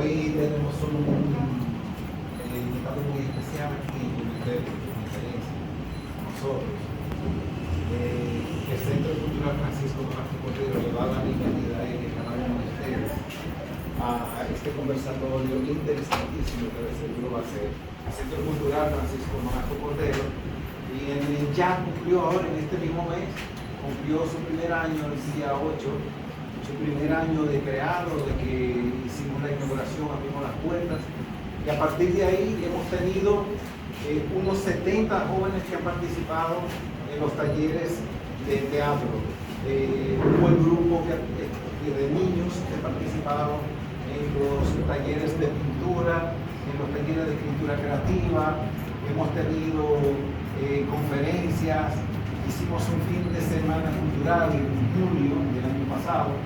Hoy tenemos un invitado muy especial aquí en ustedes, en conferencia, nosotros. El Centro Cultural Francisco Nolasco Cordero le da la bienvenida a él y a cada uno de ustedes a este conversatorio interesantísimo que de seguro va a ser. El Centro Cultural Francisco Nolasco Cordero ya cumplió ahora en este mismo mes, cumplió su primer año el día 8, su primer año de creado, de que hicimos la inauguración, abrimos las puertas, y a partir de ahí hemos tenido unos 70 jóvenes que han participado en los talleres de teatro, un buen grupo de niños que han participado en los talleres de pintura, en los talleres de escritura creativa, hemos tenido conferencias, hicimos un fin de semana cultural en julio del año pasado,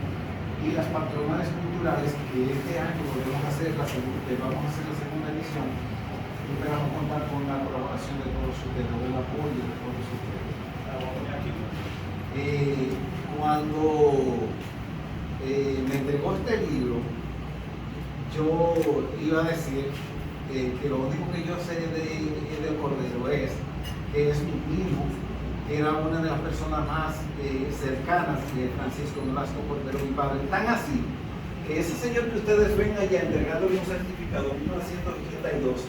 y las patronales culturales que este año vamos a hacer la segunda edición, y esperamos contar con la colaboración de todos ustedes, con el apoyo de todos ustedes. Cuando me entregó este libro, yo iba a decir que lo único que yo sé de Cordero es que es mi primo, que era una de las personas más cercanas de Francisco Nolasco Cordero, mi padre, tan así que ese señor que ustedes ven allá entregándole un certificado en 1982,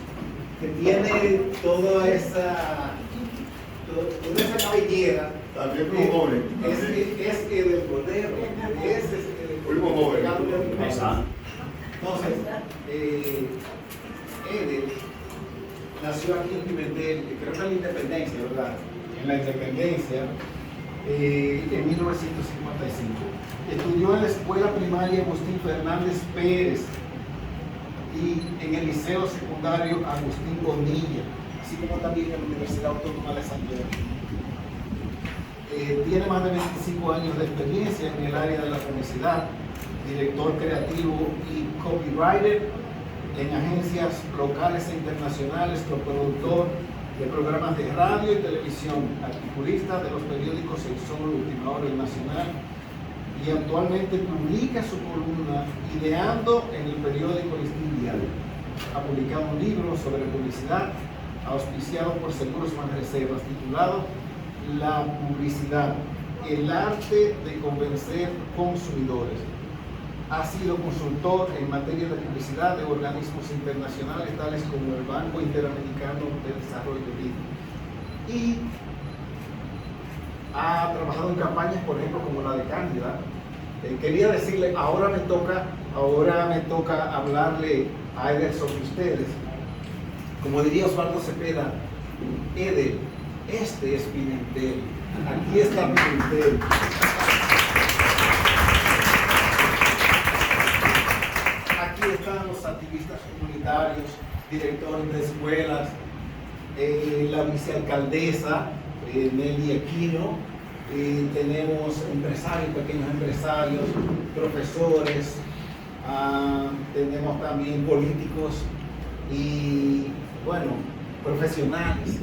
que tiene toda esa cabellera, también como joven, es Edel Cordero, ese es Edel Cordero. Entonces, Edel nació aquí en Pimentel, creo que en la Independencia, ¿verdad? En la Independencia, en 1955. Estudió en la escuela primaria Agustín Fernández Pérez y en el liceo secundario Agustín Bonilla, así como también en la Universidad Autónoma de Santiago. Tiene más de 25 años de experiencia en el área de la publicidad, director creativo y copywriter en agencias locales e internacionales, coproductor de programas de radio y televisión, articulista de los periódicos El Sol, Última Hora y Nacional, y actualmente publica su columna Ideando en el periódico Listín Diario. Ha publicado un libro sobre publicidad, auspiciado por Seguros Banreservas, titulado La publicidad, el arte de convencer consumidores. Ha sido consultor en materia de publicidad de organismos internacionales tales como el Banco Interamericano de Desarrollo BID, y ha trabajado en campañas, por ejemplo, como la de Cándida. Quería decirle, ahora me toca hablarle a Edel sobre ustedes. Como diría Osvaldo Cepeda, Edel, este es Pimentel, aquí está Pimentel. Aquí están los activistas comunitarios, directores de escuelas, la vicealcaldesa Nelly Aquino, tenemos empresarios, pequeños empresarios, profesores, tenemos también políticos y, bueno, profesionales.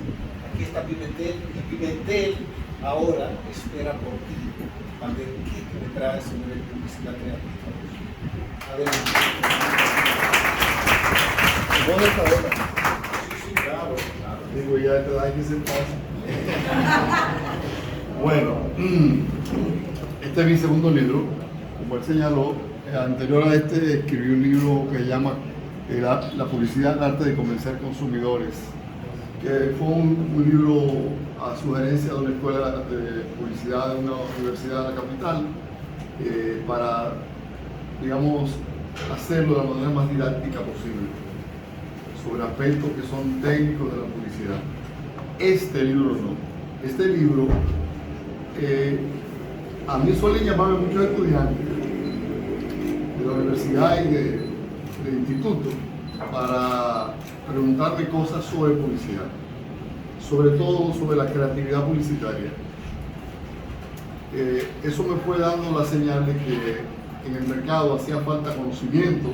Aquí está Pimentel, y Pimentel ahora espera por ti para ver qué le trae sobre publicidad creativa. Adelante. ¿Dónde está ahora? Sí, claro. Digo, ya te da que se pasa. Bueno, este es mi segundo libro. Como él señaló, anterior a este escribí un libro que se llama La publicidad, el arte de convencer consumidores, que fue un libro a sugerencia de una escuela de publicidad de una universidad de la capital, para, digamos, hacerlo de la manera más didáctica posible, sobre aspectos que son técnicos de la publicidad. Este libro no. Este libro, a mí suelen llamarme muchos estudiantes de la universidad y de instituto para preguntarme cosas sobre publicidad, sobre todo sobre la creatividad publicitaria. Eso me fue dando la señal de que en el mercado hacía falta conocimiento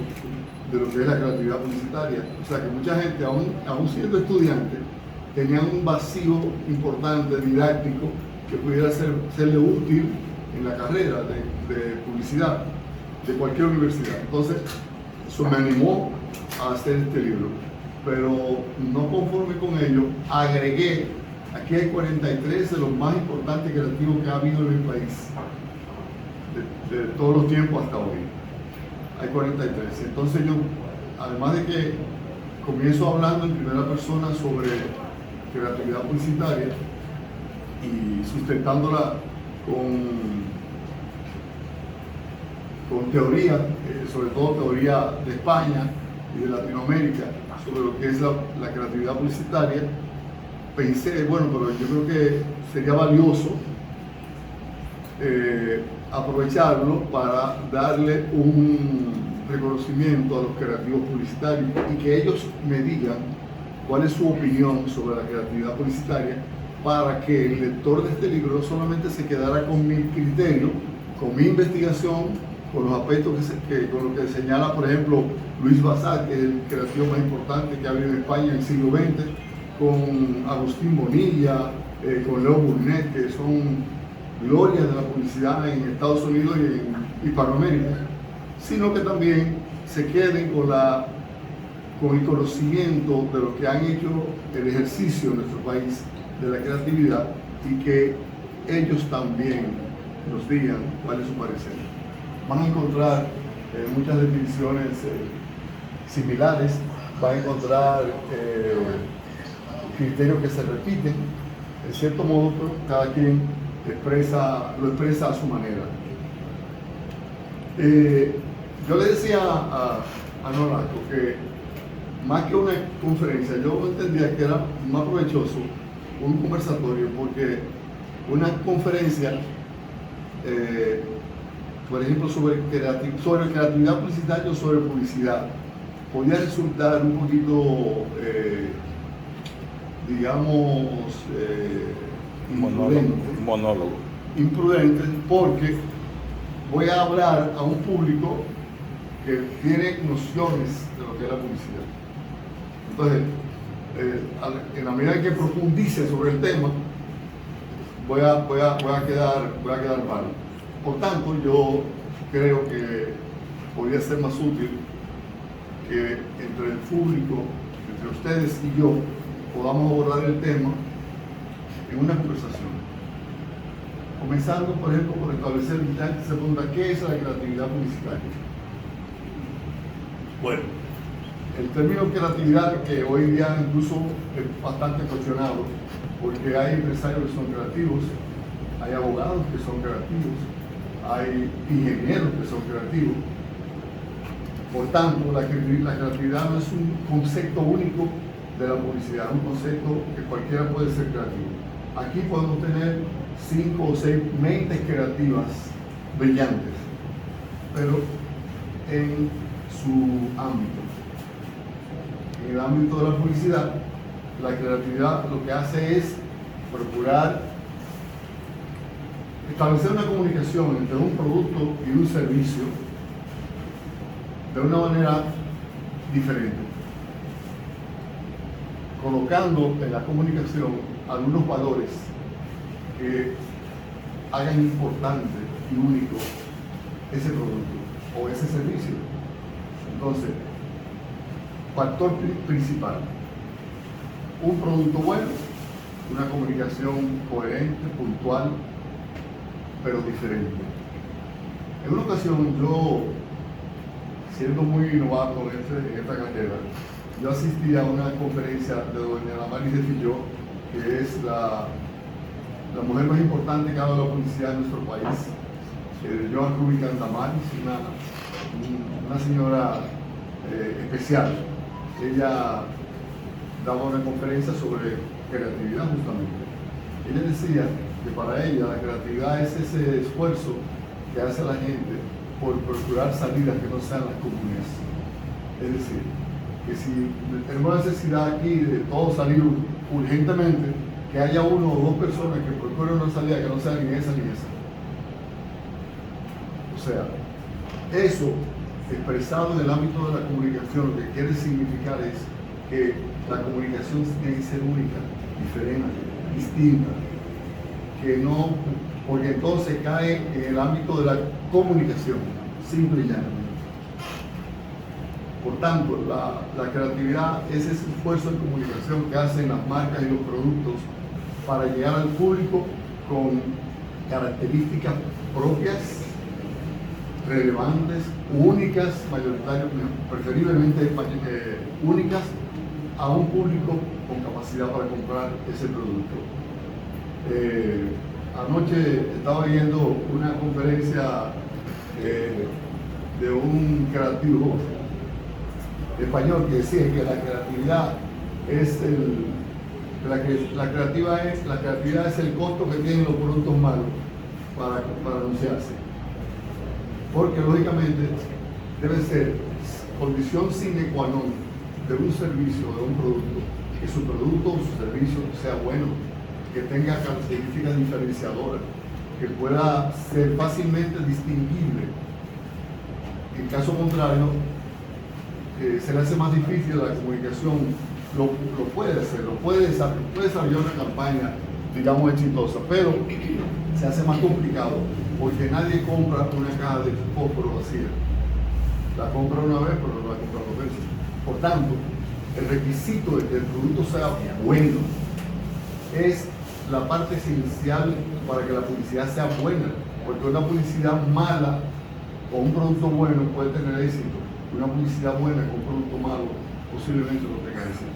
de lo que es la creatividad publicitaria. O sea que mucha gente, aún siendo estudiante, tenían un vacío importante, didáctico, que pudiera serle útil en la carrera de publicidad de cualquier universidad. Entonces, Eso me animó a hacer este libro, pero no conforme con ello, agregué, aquí hay 43 de los más importantes creativos que ha habido en el país, de todos los tiempos hasta hoy. Hay 43. Entonces yo, además de que comienzo hablando en primera persona sobre creatividad publicitaria y sustentándola con teoría, sobre todo teoría de España y de Latinoamérica, sobre lo que es la creatividad publicitaria, pensé, bueno, pero yo creo que sería valioso aprovecharlo para darle un reconocimiento a los creativos publicitarios y que ellos me digan cuál es su opinión sobre la creatividad publicitaria, para que el lector de este libro no solamente se quedara con mi criterio, con mi investigación, con los aspectos con lo que señala, por ejemplo, Luis Bazar, que es el creativo más importante que ha habido en España en el siglo XX, con Agustín Bonilla, con Leo Burnett, que son glorias de la publicidad en Estados Unidos y en Hispanoamérica, sino que también se queden con el conocimiento de lo que han hecho el ejercicio en nuestro país de la creatividad, y que ellos también nos digan cuál es su parecer. Van a encontrar muchas definiciones similares, van a encontrar criterios que se repiten, en cierto modo, pero cada quien lo expresa a su manera. Yo le decía a Nolasco que más que una conferencia, yo entendía que era más provechoso un conversatorio, porque una conferencia, por ejemplo, sobre creatividad publicitaria o sobre publicidad, podía resultar un poquito, digamos, imprudente, porque voy a hablar a un público que tiene nociones de lo que es la publicidad. Entonces, en la medida en que profundice sobre el tema, voy a quedar mal. Por tanto, yo creo que podría ser más útil que entre el público, entre ustedes y yo, podamos abordar el tema en una conversación. Comenzando, por ejemplo, por establecer, ya se pregunta, ¿qué es la creatividad publicitaria? Bueno, el término creatividad, que hoy día incluso es bastante cuestionado, porque hay empresarios que son creativos, hay abogados que son creativos, hay ingenieros que son creativos. Por tanto, la creatividad no es un concepto único de la publicidad, es un concepto que cualquiera puede ser creativo. Aquí podemos tener 5 o 6 mentes creativas brillantes, pero en su ámbito. En el ámbito de la publicidad, la creatividad lo que hace es procurar establecer una comunicación entre un producto y un servicio de una manera diferente, colocando en la comunicación algunos valores que hagan importante y único ese producto o ese servicio. Entonces, factor principal: un producto bueno, una comunicación coherente, puntual, pero diferente. En una ocasión, yo, siendo muy novato en esta carrera, yo asistí a una conferencia de doña Damaris de Filló, que es la mujer más importante que ha dado la publicidad en nuestro país, Joan Rubicán Damaris, una señora especial. Ella daba una conferencia sobre creatividad justamente. Ella decía que para ella la creatividad es ese esfuerzo que hace la gente por procurar salidas que no sean las comunes. Es decir, que si tenemos necesidad aquí de todos salir urgentemente, que haya uno o dos personas que procuren una salida que no sea ni esa ni esa. O sea, eso expresado en el ámbito de la comunicación, lo que quiere significar es que la comunicación tiene que ser única, diferente, distinta, que no, porque entonces cae en el ámbito de la comunicación, simple y llanamente. Por tanto, la creatividad es ese esfuerzo de comunicación que hacen las marcas y los productos para llegar al público con características propias, relevantes, únicas, mayoritariamente, preferiblemente únicas, a un público con capacidad para comprar ese producto. Anoche estaba viendo una conferencia de un creativo español que decía que la creatividad es la creatividad es el costo que tienen los productos malos para anunciarse. Porque lógicamente debe ser condición sine qua non de un servicio o de un producto, que su producto o su servicio sea bueno, que tenga características diferenciadoras, que pueda ser fácilmente distinguible. En caso contrario, se le hace más difícil la comunicación. Lo puede hacer, puede desarrollar una campaña, digamos, exitosa, pero se hace más complicado porque nadie compra una caja de fósforo vacía. La compra una vez, pero no la compra dos veces. Por tanto, el requisito de que el producto sea bueno es la parte esencial para que la publicidad sea buena, porque una publicidad mala o un producto bueno puede tener éxito. Una publicidad buena con un producto malo posiblemente no tenga éxito.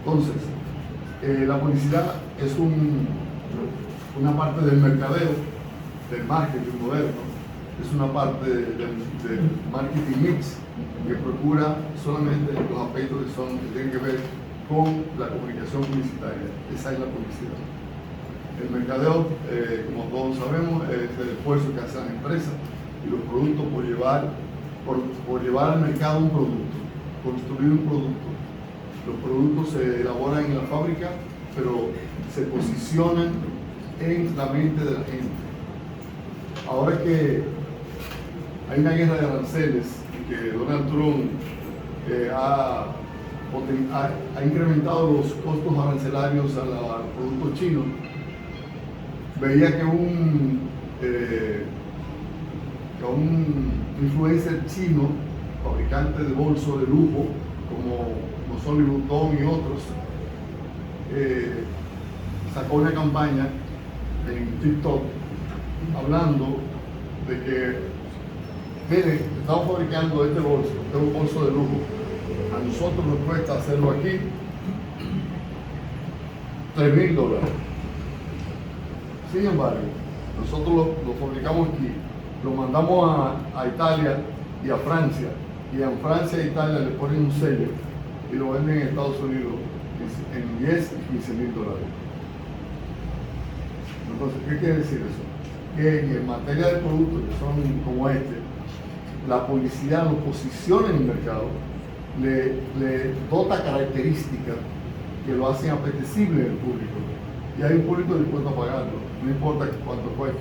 Entonces, la publicidad es una parte del mercadeo, del marketing moderno, es una parte del marketing mix que procura solamente los aspectos que tienen que ver con la comunicación publicitaria. Esa es la publicidad. El mercadeo, como todos sabemos, es el esfuerzo que hacen las empresas y los productos por llevar al mercado un producto, construir un producto. Los productos se elaboran en la fábrica, pero se posicionan en la mente de la gente. Ahora que hay una guerra de aranceles y que Donald Trump ha incrementado los costos arancelarios a los productos chinos, veía que un influencer chino, fabricante de bolsos de lujo, como son Louis Vuitton y otros, sacó una campaña en TikTok hablando de que, miren, estamos fabricando este bolso, es un bolso de lujo, a nosotros nos cuesta hacerlo aquí $3,000. Sin embargo, nosotros lo fabricamos aquí, lo mandamos a Italia y a Francia, y en Francia e Italia le ponen un sello y lo venden en Estados Unidos en $10,000 y $15,000. Entonces, ¿qué quiere decir eso? Que en materia de productos que son como este, la publicidad lo posiciona en el mercado, le dota características que lo hacen apetecible al público. Y hay un público dispuesto a pagarlo, no importa cuánto cueste,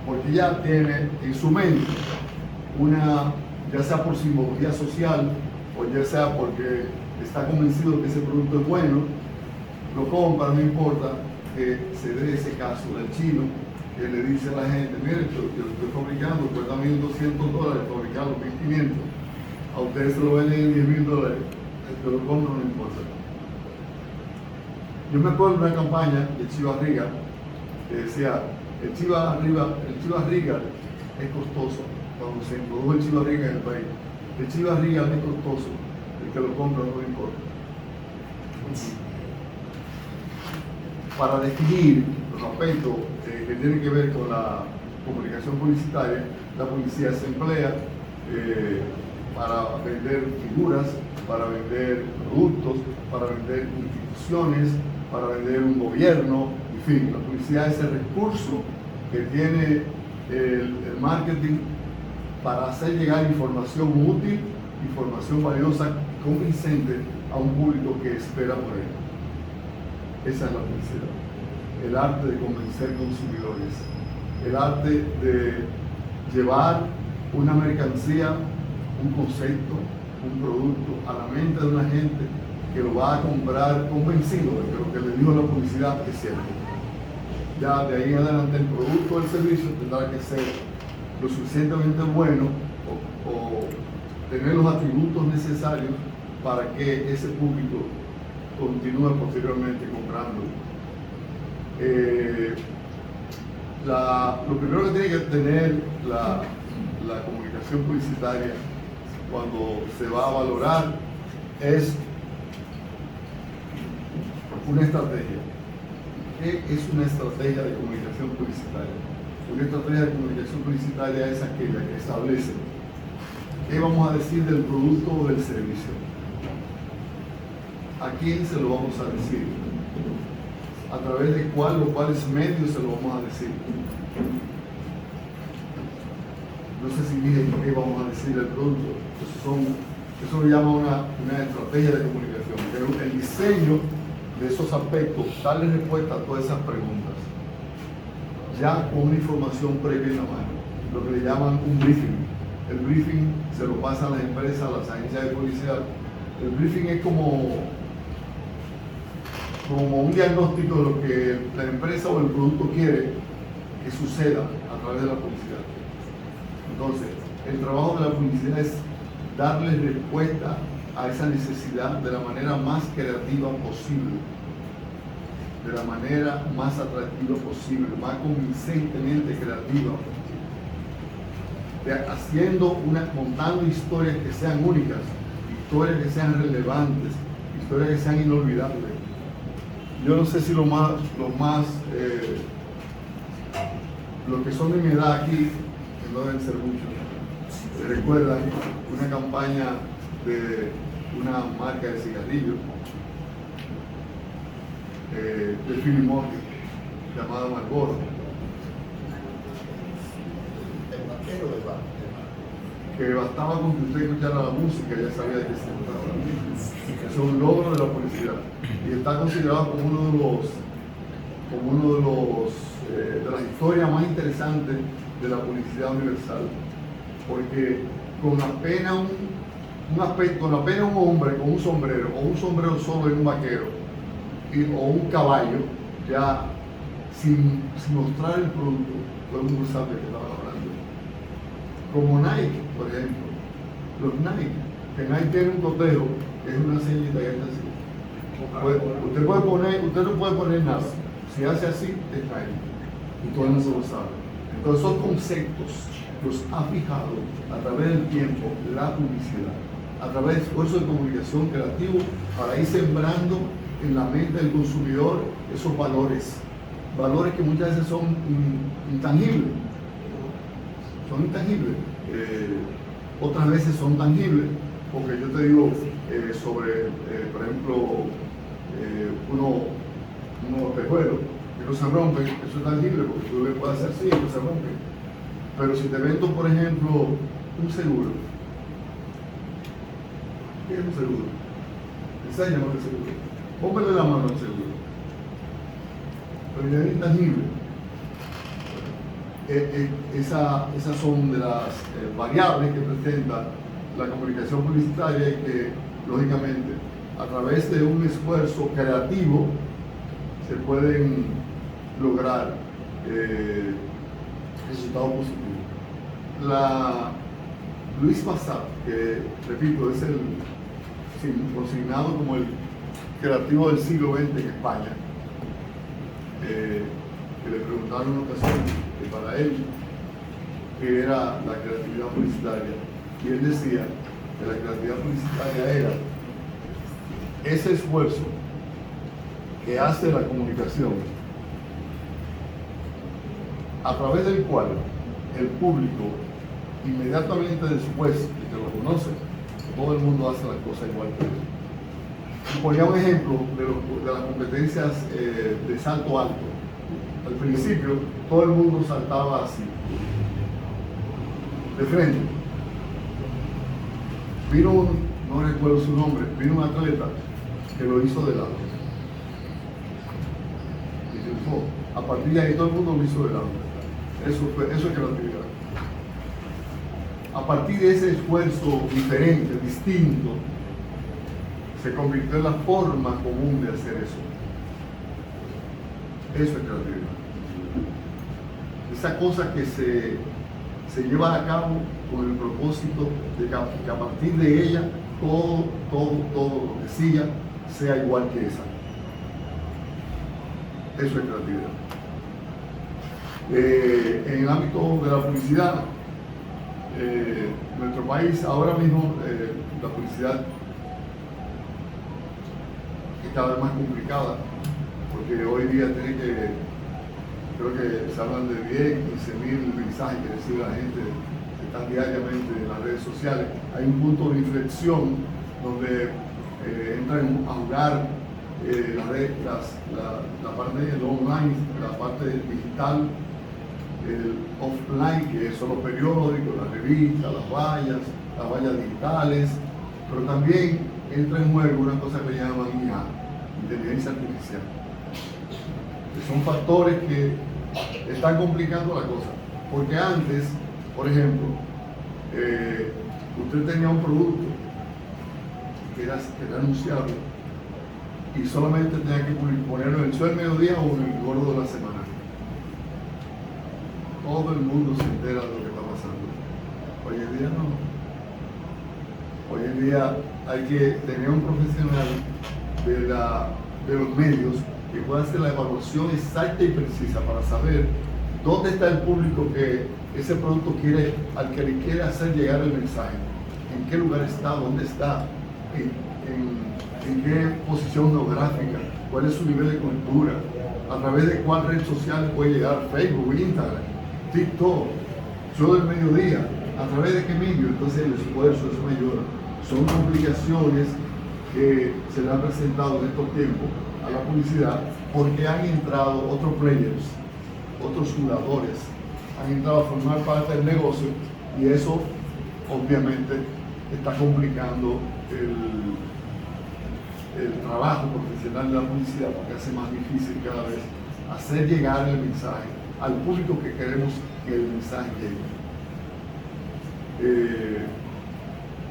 porque ya tiene en su mente ya sea por simbología social o ya sea porque está convencido de que ese producto es bueno, lo compra, no importa que se dé ese caso del chino que le dice a la gente, mire, yo lo estoy fabricando, cuesta $1,200, fabricarlo $1,500, a ustedes se lo venden en $10,000, yo lo compro, no importa. Yo me acuerdo de una campaña de Chivas Regal que decía, el Chivas Regal es costoso. Cuando se introdujo el Chivas Regal en el país, el Chivas Regal es costoso, el que lo compra no le importa. Para definir los aspectos que tienen que ver con la comunicación publicitaria, la publicidad se emplea para vender figuras, para vender productos, para vender instituciones, para vender un gobierno, en fin, la publicidad es el recurso que tiene el marketing para hacer llegar información útil, información valiosa, convincente a un público que espera por él. Esa es la publicidad, el arte de convencer consumidores, el arte de llevar una mercancía, un concepto, un producto a la mente de una gente que lo va a comprar convencido de que lo que le dijo la publicidad es cierto. Ya de ahí en adelante el producto o el servicio tendrá que ser lo suficientemente bueno o tener los atributos necesarios para que ese público continúe posteriormente comprando. Lo primero que tiene que tener la comunicación publicitaria cuando se va a valorar es una estrategia. ¿Qué es una estrategia de comunicación publicitaria? Una estrategia de comunicación publicitaria es aquella que establece qué vamos a decir del producto o del servicio, a quién se lo vamos a decir, a través de cuál o cuáles medios se lo vamos a decir. No sé si dije qué vamos a decir del producto. Eso lo llama una estrategia de comunicación, pero el diseño de esos aspectos, darle respuesta a todas esas preguntas, ya con una información previa en la mano, lo que le llaman un briefing. El briefing se lo pasa a las empresas, a las agencias de publicidad. El briefing es como un diagnóstico de lo que la empresa o el producto quiere que suceda a través de la publicidad. Entonces, el trabajo de la publicidad es darle respuesta a esa necesidad de la manera más creativa posible, de la manera más atractiva posible, más convincentemente creativa, contando historias que sean únicas, historias que sean relevantes, historias que sean inolvidables. Yo no sé si los que son de mi edad aquí, que no deben ser muchos, recuerdan una campaña de una marca de cigarrillos de Philip Morris llamada Marlboro. Que bastaba con que usted escuchara la música y ya sabía de qué se trataba. Es un logro de la publicidad y está considerado como de las historias más interesantes de la publicidad universal, porque con apenas un hombre con un sombrero o un sombrero solo en un vaquero o un caballo, ya sin mostrar el producto, todo el mundo sabe de qué estaba hablando. Como Nike, por ejemplo, los Nike, que Nike tiene un cotejo, que es una señita que es así. Usted no puede poner nada. Si hace así, es Nike. Y todo el mundo lo sabe. Entonces, esos conceptos los ha fijado a través del tiempo la publicidad, a través de esfuerzos de comunicación creativo para ir sembrando en la mente del consumidor esos valores que muchas veces son intangibles. Son intangibles, otras veces son tangibles, porque yo te digo sobre, por ejemplo, unos espejuelos que no se rompen, eso es tangible, porque tú le puedes hacer así y no se rompen. Pero si te vendo, por ejemplo, un seguro, ¿qué es un seguro? Enséñame el seguro, póngale la mano al seguro, pero ya es intangible. Esas son de las variables que presenta la comunicación publicitaria y que, lógicamente, a través de un esfuerzo creativo se pueden lograr resultados positivos. Luis Massat, que, repito, es consignado como el creativo del siglo XX en España, que le preguntaron en una ocasión que para él qué era la creatividad publicitaria, y él decía que la creatividad publicitaria era ese esfuerzo que hace la comunicación a través del cual el público inmediatamente después de que lo conoce, todo el mundo hace las cosas igual que él. Y ponía un ejemplo de las competencias de salto alto. Al principio todo el mundo saltaba así, de frente. Vino no recuerdo su nombre, vino un atleta que lo hizo de lado. Y triunfó. A partir de ahí todo el mundo lo hizo de lado. Eso es creatividad. A partir de ese esfuerzo diferente, distinto, se convirtió en la forma común de hacer eso. Eso es creatividad. Esa cosa que se lleva a cabo con el propósito de que a partir de ella todo lo que siga sea igual que esa. Eso es creatividad. En el ámbito de la publicidad, nuestro país ahora mismo la publicidad es cada vez más complicada, porque hoy día creo que se hablan de 10, 15.000 mensajes que recibe la gente, que están diariamente en las redes sociales. Hay un punto de inflexión donde entran a jugar la parte del online, la parte digital, el offline, que son los periódicos, las revistas, las vallas digitales, pero también entra en juego una cosa que llaman IA, inteligencia artificial, que son factores que están complicando la cosa, porque antes, por ejemplo, usted tenía un producto que era anunciable y solamente tenía que ponerlo en el show del mediodía o en el gordo de la semana. Todo el mundo se entera de lo que está pasando. Hoy en día no. Hoy en día hay que tener un profesional de los medios que pueda hacer la evaluación exacta y precisa para saber dónde está el público que ese producto al que le quiere hacer llegar el mensaje, en qué lugar está, dónde está, en qué posición geográfica, cuál es su nivel de cultura, a través de cuál red social puede llegar, Facebook, Instagram, TikTok, show del mediodía, a través de qué medio. Entonces el esfuerzo es mayor. Son complicaciones que se le han presentado en estos tiempos a la publicidad porque han entrado otros players, otros jugadores, han entrado a formar parte del negocio y eso obviamente está complicando el trabajo profesional de la publicidad porque hace más difícil cada vez hacer llegar el mensaje al público que queremos que el mensaje llegue.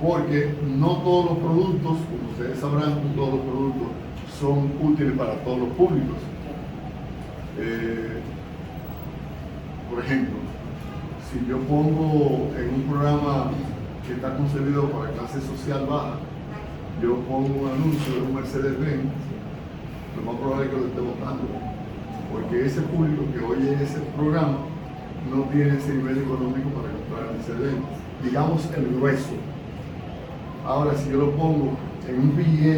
Porque no todos los productos, como ustedes sabrán, no todos los productos son útiles para todos los públicos. Por ejemplo, si yo pongo en un programa que está concebido para clase social baja, yo pongo un anuncio de un Mercedes-Benz, lo más probable es que lo esté votando, porque ese público que oye ese programa no tiene ese nivel económico para comprar el Mercedes-Benz, digamos el grueso. Ahora, si yo lo pongo en un PGA,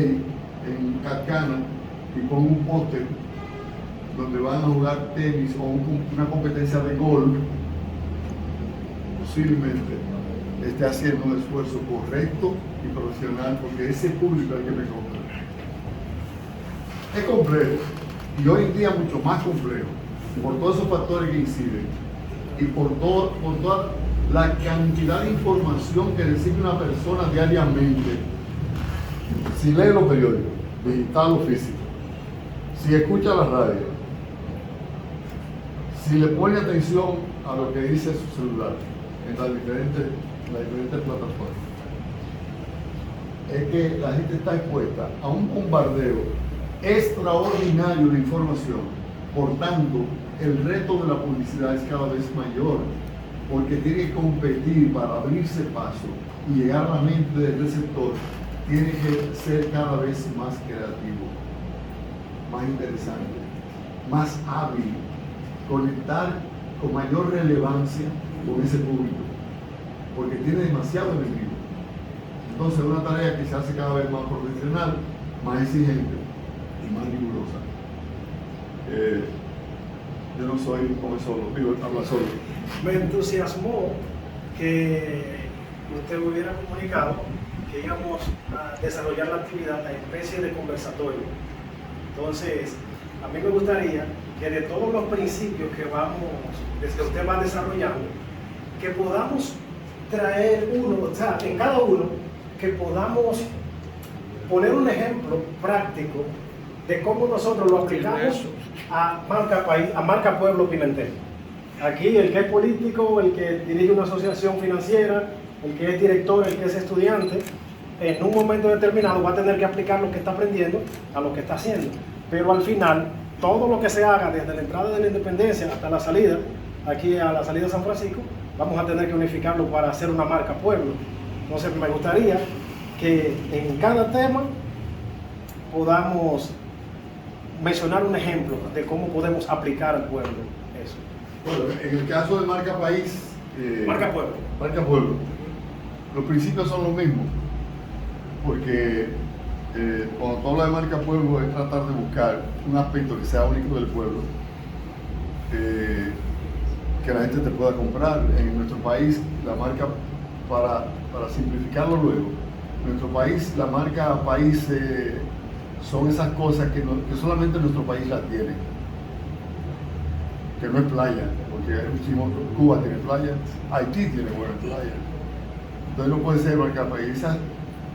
en Cacana, y pongo un póster donde van a jugar tenis o una competencia de golf, posiblemente esté haciendo un esfuerzo correcto y profesional porque ese público es el que me compra. Es complejo y hoy en día mucho más complejo por todos esos factores que inciden y por toda la cantidad de información que recibe una persona diariamente. Si lee los periódicos, digital o físico, si escucha la radio, si le pone atención a lo que dice su celular en las diferentes plataformas, es que la gente está expuesta a un bombardeo extraordinario de información. Por tanto, el reto de la publicidad es cada vez mayor, porque tiene que competir para abrirse paso y llegar a la mente del receptor. Tiene que ser cada vez más creativo, más interesante, más hábil, conectar con mayor relevancia con ese público, porque tiene demasiado enemigo. Entonces es una tarea que se hace cada vez más profesional, más exigente y más rigurosa. Yo no soy como solo, digo, habla solo. Me entusiasmó que usted hubiera comunicado que íbamos a desarrollar la actividad, la especie de conversatorio. Entonces, a mí me gustaría que de todos los principios que usted va desarrollando, que podamos traer uno, o sea, en cada uno, que podamos poner un ejemplo práctico de cómo nosotros lo aplicamos a marca Pueblo Pimentel. Aquí el que es político, el que dirige una asociación financiera, el que es director, el que es estudiante, en un momento determinado va a tener que aplicar lo que está aprendiendo a lo que está haciendo. Pero al final, todo lo que se haga desde la entrada de la Independencia hasta la salida, aquí a la salida de San Francisco, vamos a tener que unificarlo para hacer una marca pueblo. Entonces me gustaría que en cada tema podamos mencionar un ejemplo de cómo podemos aplicar al pueblo eso. Bueno, en el caso de marca país, Marca pueblo. marca pueblo, los principios son los mismos, porque cuando tú hablas de marca pueblo es tratar de buscar un aspecto que sea único del pueblo, que la gente te pueda comprar. En nuestro país, la marca, para simplificarlo luego, en nuestro país, la marca país son esas cosas que solamente nuestro país la tiene, que no es playa, porque Cuba tiene playa, Haití tiene buenas playas, entonces no puede ser marca país.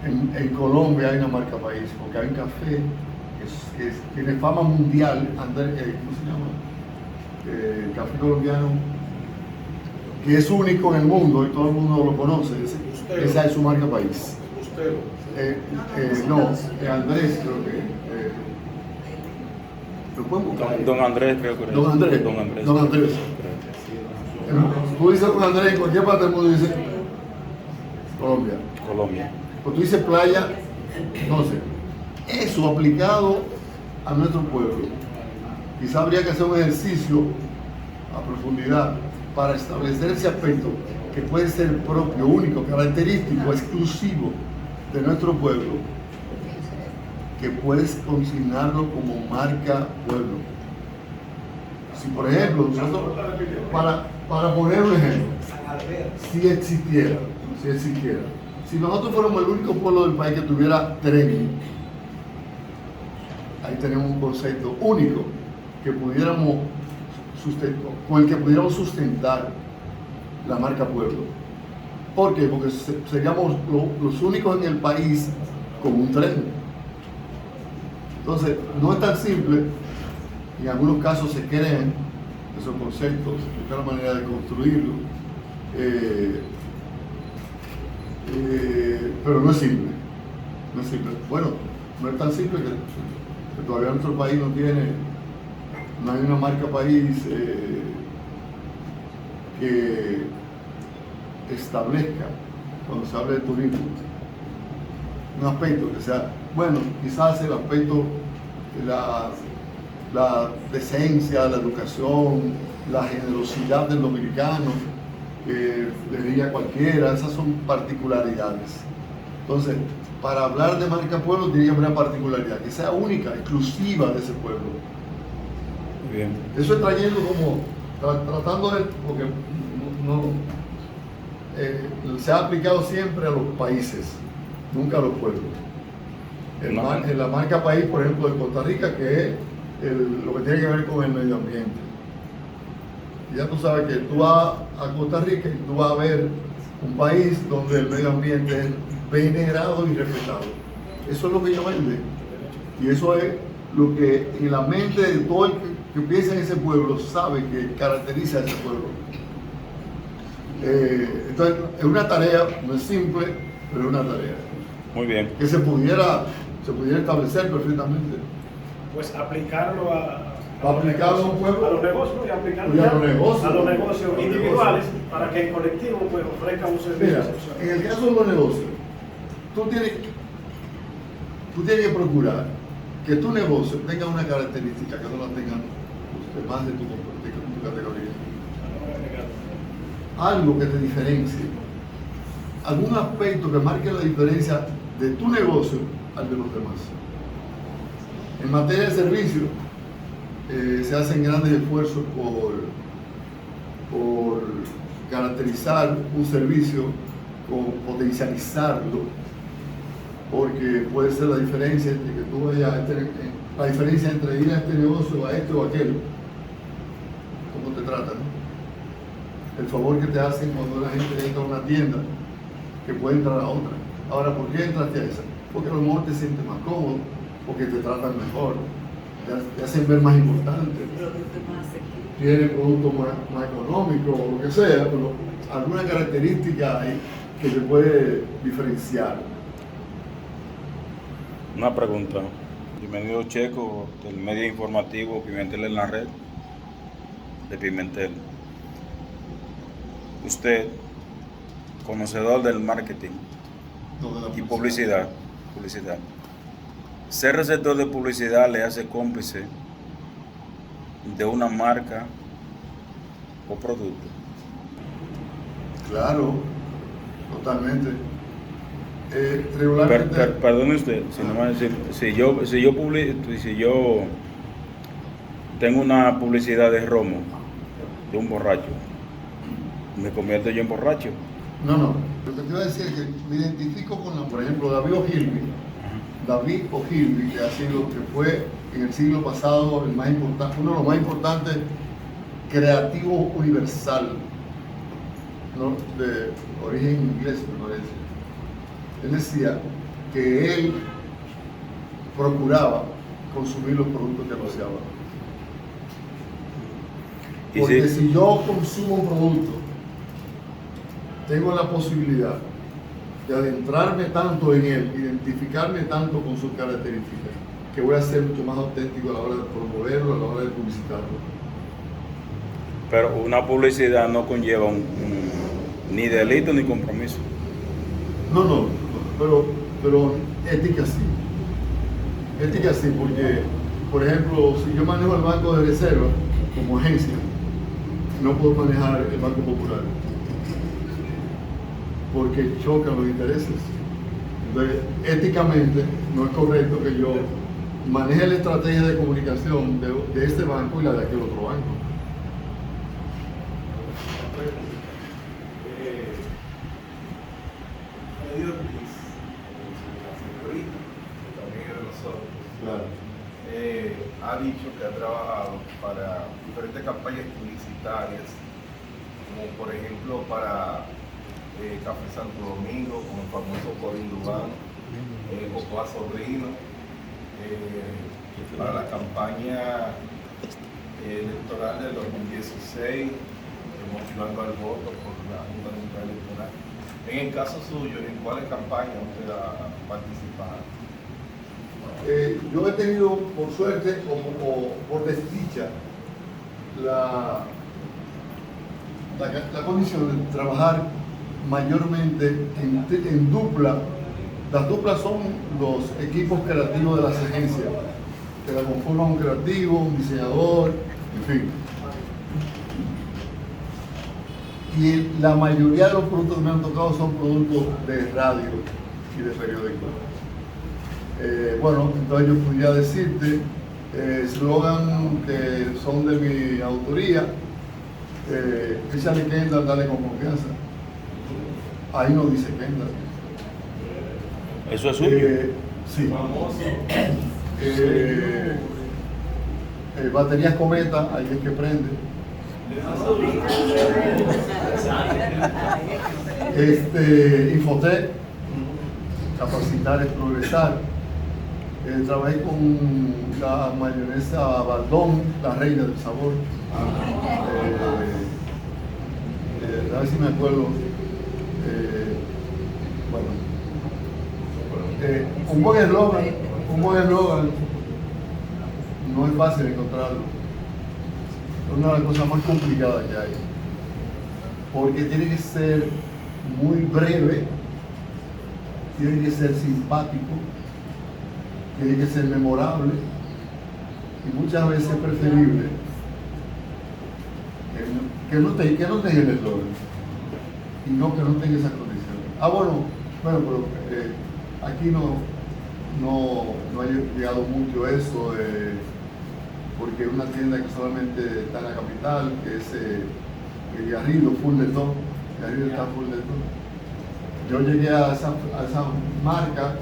En Colombia hay una marca país, porque hay un café que tiene fama mundial, ¿cómo se llama? El café colombiano, que es único en el mundo y todo el mundo lo conoce. Esa es su marca país. No, Andrés creo que. ¿Lo pueden buscar? Don Andrés, creo que Don Andrés. Don Andrés. Tú dices Don Andrés, en cualquier parte del mundo dice Colombia. Colombia. Cuando tú dices playa, entonces, eso aplicado a nuestro pueblo, quizá habría que hacer un ejercicio a profundidad para establecer ese aspecto que puede ser propio, único, característico, exclusivo de nuestro pueblo, que puedes consignarlo como marca pueblo. Si por ejemplo, para poner un ejemplo, si existiera, si nosotros fuéramos el único pueblo del país que tuviera tren, ahí tenemos un concepto único que pudiéramos con el que pudiéramos sustentar la marca pueblo. ¿Por qué? Porque seríamos los únicos en el país con un tren. Entonces, no es tan simple, y en algunos casos se crean esos conceptos, buscar la manera de construirlo, pero no es simple. No es simple. Bueno, no es tan simple que todavía nuestro país no hay una marca país que establezca, cuando se habla de turismo, un aspecto que sea, bueno, quizás el aspecto de la decencia, la educación, la generosidad del dominicano, le diría cualquiera, esas son particularidades. Entonces, para hablar de marca pueblo tiene que haber una particularidad que sea única, exclusiva de ese pueblo. Bien. Eso es trayendo como, tratando de, porque se ha aplicado siempre a los países, nunca a los pueblos. En la marca país, por ejemplo, de Costa Rica, que es lo que tiene que ver con el medio ambiente. Y ya tú sabes que tú vas a Costa Rica y tú vas a ver un país donde el medio ambiente es venerado y respetado. Eso es lo que ellos venden. Y eso es lo que en la mente de todo el que piensa en ese pueblo sabe que caracteriza a ese pueblo. Entonces, es una tarea, no es simple, pero es una tarea. Muy bien. Que se pudiera establecer perfectamente. Pues aplicarlo Aplicarlo a un pueblo. a los negocios y aplicarlo Y a ya los negocios. a los negocios individuales para que el colectivo pues ofrezca un servicio Mira, excepcional. en el caso de los negocios, tú tienes que procurar que tu negocio tenga una característica que no la tengan los demás de tu categoría. Algo que te diferencie, algún aspecto que marque la diferencia de tu negocio al de los demás. En materia de servicio, se hacen grandes esfuerzos por caracterizar un servicio, potencializarlo, porque puede ser la diferencia entre que tú vayas la diferencia entre ir a este negocio, a este o a aquel, cómo te tratan, el favor que te hacen cuando la gente entra a una tienda que puede entrar a otra. Ahora, ¿por qué entraste a esa? Porque a lo mejor te sientes más cómodo, porque te tratan mejor, te hacen ver más importante, tiene productos más económicos o lo que sea, pero alguna característica hay que te puede diferenciar. Una pregunta. Bienvenido Checo, del medio informativo Pimentel en la red, de Pimentel. usted, conocedor del marketing No, de la y publicidad, ser receptor de publicidad le hace cómplice de una marca o producto? Claro, totalmente. Regularmente. Perdone usted, si no me va a decir, si yo tengo una publicidad de romo de un borracho, ¿me convierto yo en borracho? No. Lo que te iba a decir es que me identifico con por ejemplo, David Ogilvy. David Ogilvy, que fue en el siglo pasado el más importante, uno de los más importantes creativos universal, ¿no? De origen inglés, me parece. Él decía que él procuraba consumir los productos que anunciaba. Porque si yo consumo un producto, tengo la posibilidad de adentrarme tanto en él, identificarme tanto con sus características, que voy a ser mucho más auténtico a la hora de promoverlo, a la hora de publicitarlo. Pero una publicidad no conlleva ni delito ni compromiso. No, pero ética sí. Ética sí, porque, por ejemplo, si yo manejo el Banco de Reserva como agencia, no puedo manejar el Banco Popular, porque chocan los intereses. Entonces, éticamente, no es correcto que yo maneje la estrategia de comunicación de este banco y la de aquel otro banco. Claro. Ha dicho que ha trabajado para diferentes campañas publicitarias, como por ejemplo para Café Santo Domingo, como el famoso Corín Dubán, Cocoa Sobrino, para la campaña electoral del 2016, motivando al voto por la Junta Central Electoral. En el caso suyo, ¿en cuáles campañas usted ha participado? Yo he tenido, por suerte o por desdicha, la condición de trabajar mayormente en dupla. Las duplas son los equipos creativos de las agencias, que la conforman un creativo, un diseñador, en fin. Y la mayoría de los productos que me han tocado son productos de radio y de periódico. Bueno, entonces yo podría decirte eslogan que son de mi autoría. Échale Kendall, dale con confianza. Ahí no dice Kendall. ¿Eso es suyo? Sí. Baterías Cometa, ahí es que prende. Infotec, capacitar es progresar. Trabajé con la mayonesa Baldón, la reina del sabor. A ver si me acuerdo. Un buen eslogan no es fácil encontrarlo. Es una de las cosas más complicadas que hay. Porque tiene que ser muy breve, tiene que ser simpático, tiene que ser memorable y muchas veces es preferible que no tenga el eslogan y no que no tenga esas condiciones. Bueno, pero aquí no ha llegado mucho eso, porque es una tienda que solamente está en la capital, que es Garrido, full de todo. Garrido está full de todo. Yo llegué a esa marca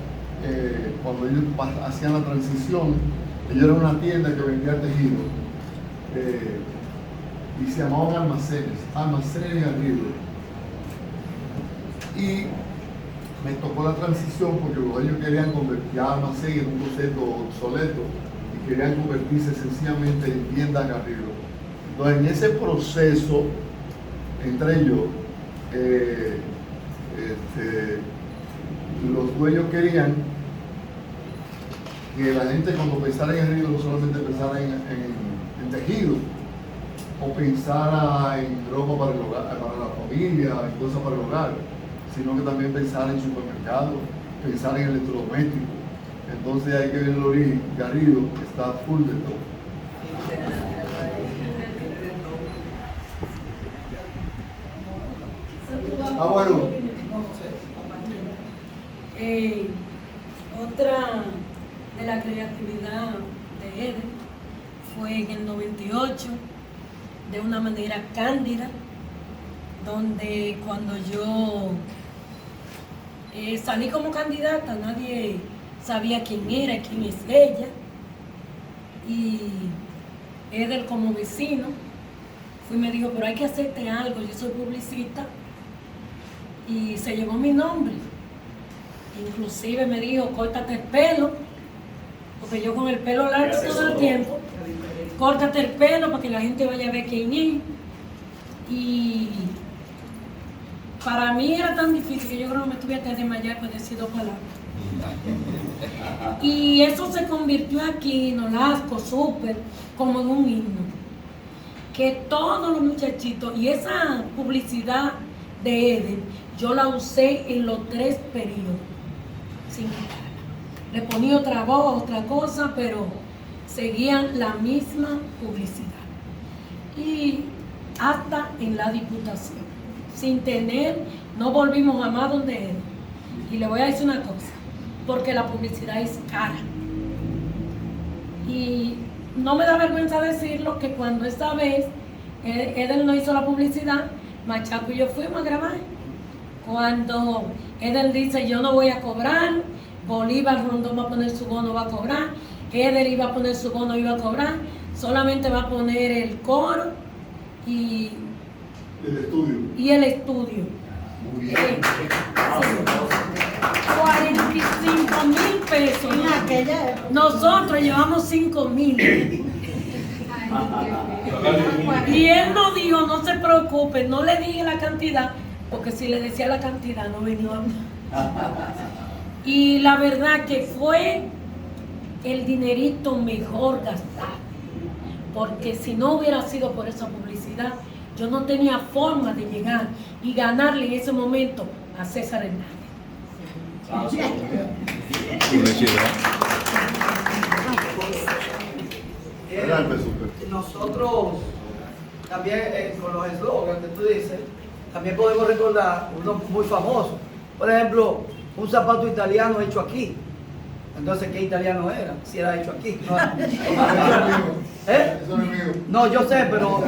cuando ellos hacían la transición. Ellos eran una tienda que vendía tejido y se llamaban Almacenes Garrido. Y me tocó la transición porque ellos querían convertir a Almacén en un concepto obsoleto y querían convertirse sencillamente en tienda Garrido. Entonces, en ese proceso, entré yo. Los dueños querían que la gente cuando pensara en Garrido no solamente pensara en tejido o pensara en ropa para el hogar, para la familia y cosas para el hogar, sino que también pensara en supermercados, pensara en electrodomésticos. Entonces hay que ver el origen. Garrido está full de todo. Bueno. Otra de la creatividad de Eder fue en el 98, de una manera cándida, donde cuando yo salí como candidata, nadie sabía quién era, quién es ella, y Eder como vecino fue y me dijo, pero hay que hacerte algo, yo soy publicista, y se llevó mi nombre. Inclusive me dijo, córtate el pelo, porque yo con el pelo largo todo el tiempo, córtate el pelo para que la gente vaya a ver quién es. Y para mí era tan difícil que yo creo que me tuve que desmayar por decir 2 palabras. Y eso se convirtió aquí en Olasco, súper, como en un himno. Que todos los muchachitos, y esa publicidad de Eder, yo la usé en los 3 periodos, sin quitarla. Le ponía otra voz, otra cosa, pero seguían la misma publicidad. Y hasta en la diputación, sin tener, no volvimos jamás donde Eder. Y le voy a decir una cosa, porque la publicidad es cara. Y no me da vergüenza decirlo, que cuando esta vez Eder no hizo la publicidad, Machaco y yo fuimos a grabar. Cuando Eder dice, yo no voy a cobrar, Bolívar Rondón va a poner su bono, va a cobrar, Eder iba a poner su bono, iba a cobrar, solamente va a poner el coro y el estudio. Muy bien. 45,000 pesos. Nosotros llevamos 5,000. Y él nos dijo, no se preocupe, no le dije la cantidad, porque si le decía la cantidad no venía a hablar. Y la verdad que fue el dinerito mejor gastado, porque si no hubiera sido por esa publicidad, yo no tenía forma de llegar y ganarle en ese momento a César Hernández. Nosotros también con los eslogans que tú dices, también podemos recordar uno muy famoso. Por ejemplo, un zapato italiano hecho aquí. Entonces, ¿qué italiano era? Si era hecho aquí. ¿Eh? No, yo sé, pero...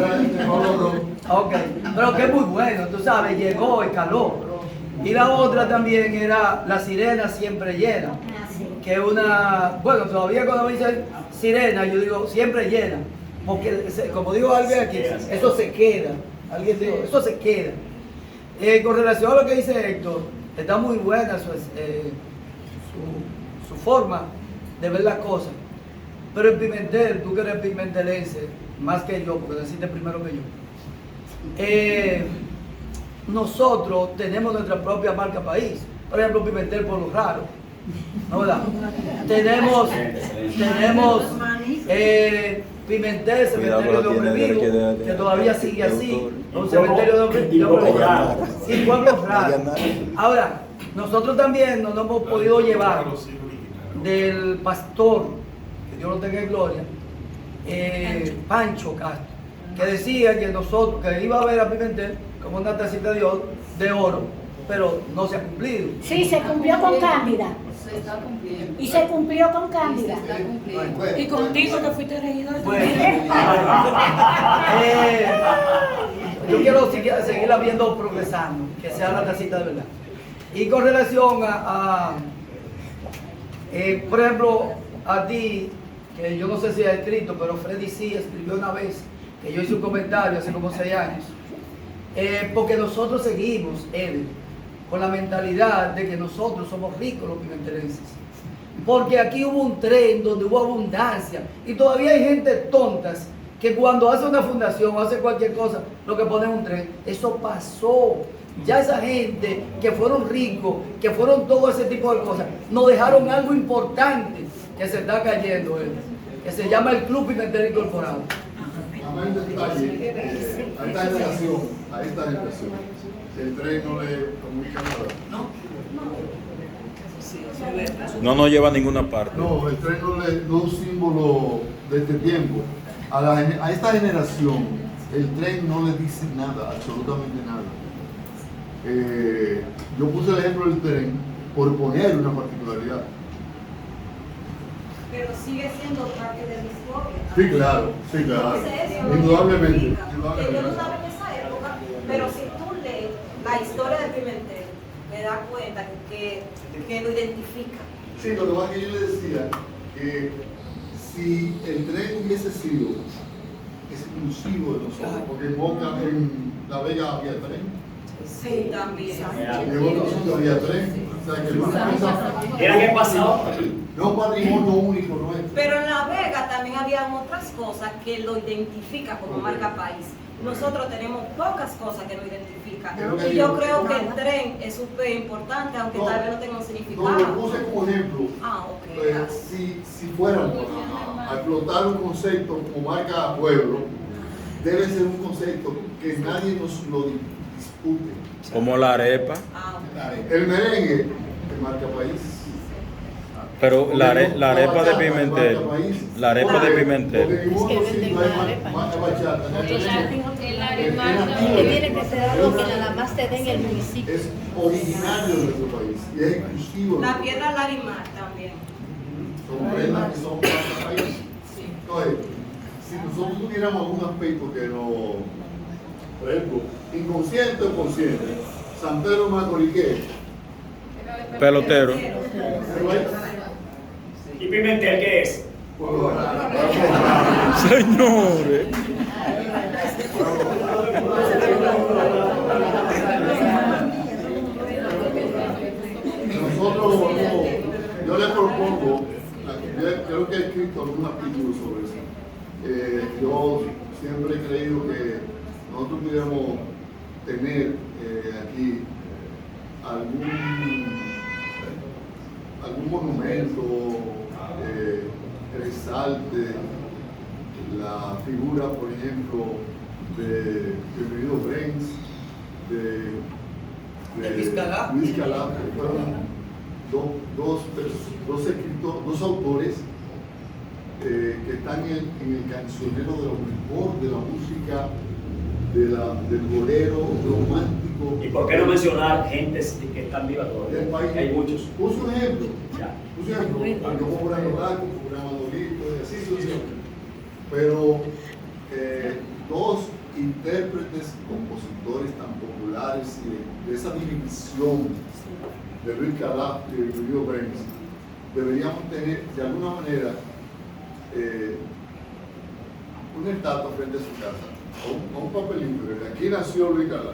Ok, pero que es muy bueno, tú sabes, llegó y caló. Y la otra también era la sirena siempre llena. Que es una... Bueno, todavía cuando me dicen sirena, yo digo siempre llena. Porque, como digo alguien aquí, eso se queda. Alguien dijo, eso se queda. Con relación a lo que dice Héctor, está muy buena su forma de ver las cosas. Pero en Pimentel, tú que eres pimentelense, más que yo, porque naciste primero que yo, nosotros tenemos nuestra propia marca país. Por ejemplo, Pimentel por lo raro, ¿no verdad? Tenemos Pimentel, cementerio de Hombre Vivo, que todavía sigue así, un cementerio de Hombre Vivo y pueblos raros. Ahora, nosotros también nos hemos podido llevar del pastor, que Dios lo tenga en gloria, Pancho Castro, que decía que nosotros, que iba a ver a Pimentel como una tacita de oro, pero no se ha cumplido. Sí, se cumplió con Cándida. Se está cumpliendo. Y se cumplió con Cándida. Se está cumpliendo. Y contigo que fuiste regidor. Bueno, yo quiero seguirla viendo progresando, que sea la tacita de verdad. Y con relación por ejemplo, a ti, que yo no sé si has escrito, pero Freddy sí escribió una vez, que yo hice un comentario hace como 6 años, porque nosotros seguimos, con la mentalidad de que nosotros somos ricos los pimentelenses. Porque aquí hubo un tren donde hubo abundancia y todavía hay gente tontas que cuando hace una fundación o hace cualquier cosa, lo que pone es un tren. Eso pasó. Ya esa gente que fueron ricos, que fueron todo ese tipo de cosas, nos dejaron algo importante que se está cayendo, que se llama el Club Pimentel Incorporado. Además, el detalle, a esta generación, el tren no le comunica nada. No nos lleva a ninguna parte. No, el tren no es un símbolo de este tiempo. A esta generación, el tren no le dice nada, absolutamente nada. Yo puse el ejemplo del tren por poner una particularidad. Pero sigue siendo parte de la historia. Sí, claro, sí, claro. Entonces, eso no Indudablemente. significa que yo no estaba en esa época, pero si tú lees la historia de Pimentel, te das cuenta que lo identifica. Sí, lo que pasa es que yo le decía que si el tren hubiese sido exclusivo de nosotros, porque en Boca, en La Vega había tren, Sí, también. en otros sitios había tren, o sea que es una cosa, Mira qué pasó. no es un patrimonio único nuestro. Pero en La Vega también había otras cosas que lo identifican como marca país. Nosotros tenemos pocas cosas que nos identifican. Y yo creo que el tren es súper importante, aunque tal vez no tenga un No, significado. lo puse como ejemplo. Ah, ok, gracias. Si fuéramos a explotar un concepto como marca pueblo, debe ser un concepto que nadie nos lo dispute. Como la arepa. Ah, ok. El merengue es marca país. Pero la arepa de Pimentel. La arepa de Pimentel. Porque en otros sitios hay bachata. Que tiene que ser algo que nada más se dé en el municipio. Es originario de nuestro país y es exclusivo. La piedra Larimar también. Son prendas que son marca país. Entonces, si nosotros tuviéramos algún aspecto que no, por ejemplo, inconsciente o consciente, San Pedro Macorís, ¿qué? Pelotero. ¿Y Pimentel qué es? Señores. Nosotros, yo le propongo, yo creo que he escrito algún artículo sobre eso. Yo siempre he creído que nosotros pudiéramos tener aquí algún monumento que resalte la figura, por ejemplo, de Bienvenido Brens, De Luis Calá. Luis Calá, que fueron dos autores que están en el cancionero de lo mejor de la música, del bolero romántico. ¿Y por qué no mencionar gentes que están vivas del todavía? país? Hay muchos. Puse un ejemplo. Ya. Puse un ejemplo. Yo como Brano Blanco, como Manolito, y así sucesivamente. Pero dos intérpretes, compositores tan populares y de esa división de Luis Calá y de Julio Brens, deberíamos tener de alguna manera una estatua frente a su casa, o un papelito de aquí nació Luis Calá,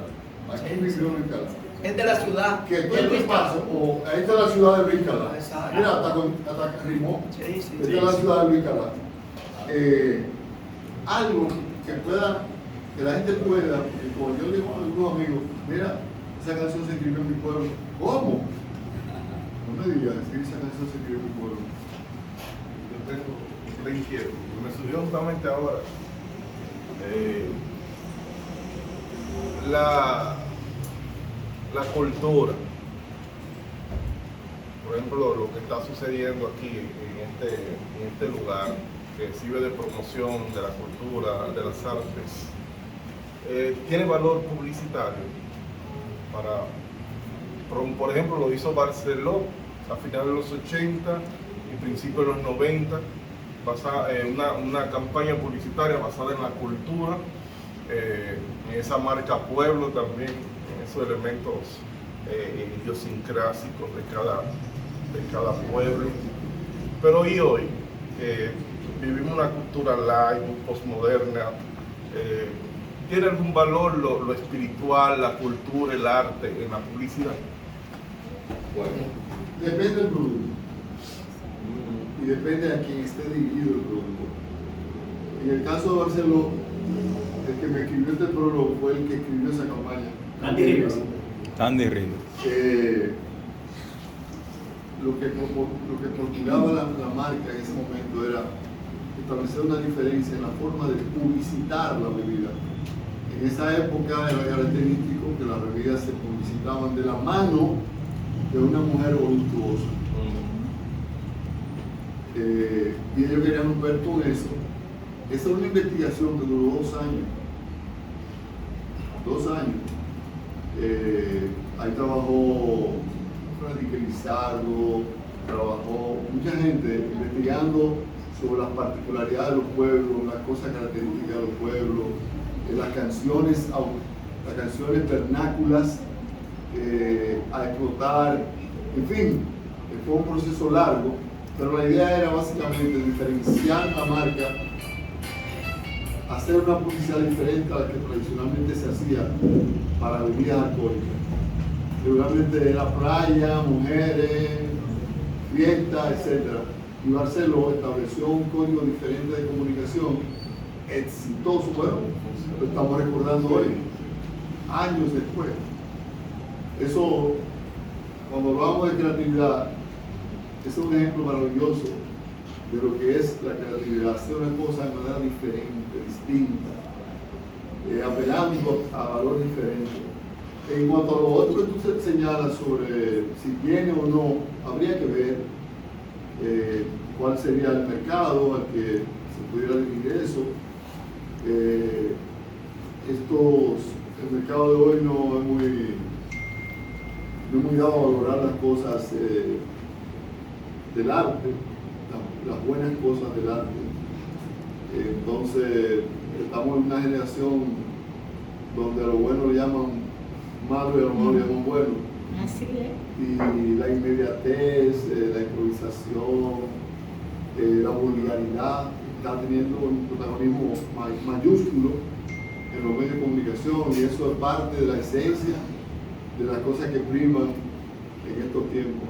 aquí vivió Luis Calá. Es de la ciudad. Que todo el paso, o esta es la ciudad de Luis Calá. Exacto. Mira, hasta rimó. Sí, Esta es la ciudad de Luis Calá. Algo que pueda, que la gente pueda, como yo le digo a algunos amigos, mira, esa canción se escribió en mi pueblo. ¿Cómo? No me digas, es que esa canción se escribió en mi pueblo. Yo tengo la inquietud, me surgió justamente ahora. La cultura, por ejemplo, lo que está sucediendo aquí en este lugar, que sirve de promoción de la cultura, de las artes, tiene valor publicitario. Por ejemplo, lo hizo Barceló a finales de los 80 y principios de los 90, una campaña publicitaria basada en la cultura, en esa marca pueblo también, en esos elementos idiosincrásicos de cada pueblo. Pero y hoy, vivimos una cultura light, postmoderna, ¿tiene algún valor lo espiritual, la cultura, el arte en la publicidad? Bueno, depende del producto y depende a quién esté dirigido el producto. En el caso de Barceló, el que me escribió este prólogo fue el que escribió esa campaña. Andy Rivas. Andy Rivas. Lo que procuraba la marca en ese momento era establecer una diferencia en la forma de publicitar la bebida. En esa época era característico que las bebidas se publicitaban de la mano de una mujer voluptuosa. Y ellos querían romper con eso. Esa es una investigación que duró 2 años. 2 años. Ahí trabajó Freddy Lizardo, trabajó mucha gente investigando sobre las particularidades de los pueblos, las cosas características de los pueblos, las canciones vernáculas a explotar, en fin, fue un proceso largo, pero la idea era básicamente diferenciar la marca, hacer una publicidad diferente a la que tradicionalmente se hacía para bebidas alcohólicas. Regularmente era playa, mujeres, fiestas, etc. Y Barceló estableció un código diferente de comunicación exitoso. Bueno, lo estamos recordando hoy, años después. Eso, cuando hablamos de creatividad, es un ejemplo maravilloso de lo que es la creatividad, hacer una cosa de manera diferente, distinta, apelando a valores diferentes. En cuanto a lo otro que tú señalas sobre si tiene o no, habría que ver cuál sería el mercado al que se pudiera dirigir eso. El mercado de hoy no es muy dado a valorar las cosas del arte, las buenas cosas del arte. Entonces, estamos en una generación donde a lo bueno le llaman malo y a lo malo le llaman bueno. Así es. Y la inmediatez, la improvisación, la vulgaridad está teniendo un protagonismo mayúsculo en los medios de comunicación, y eso es parte de la esencia de las cosas que priman en estos tiempos.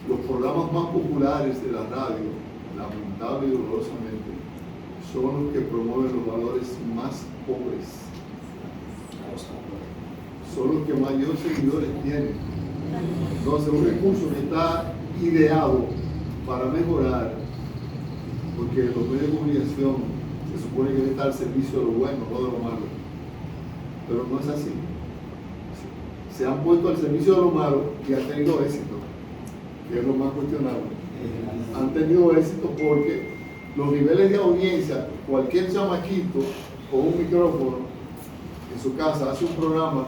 Los programas más populares de la radio, lamentable y dolorosamente, son los que promueven los valores más pobres. Son los que mayor seguidores tienen. Entonces, un recurso que está ideado para mejorar, porque los medios de comunicación se supone que deben estar al servicio de lo bueno, no de lo malo, pero no es así. Se han puesto al servicio de lo malo y han tenido éxito, que es lo más cuestionable. Han tenido éxito porque los niveles de audiencia, cualquier chamaquito con un micrófono en su casa hace un programa,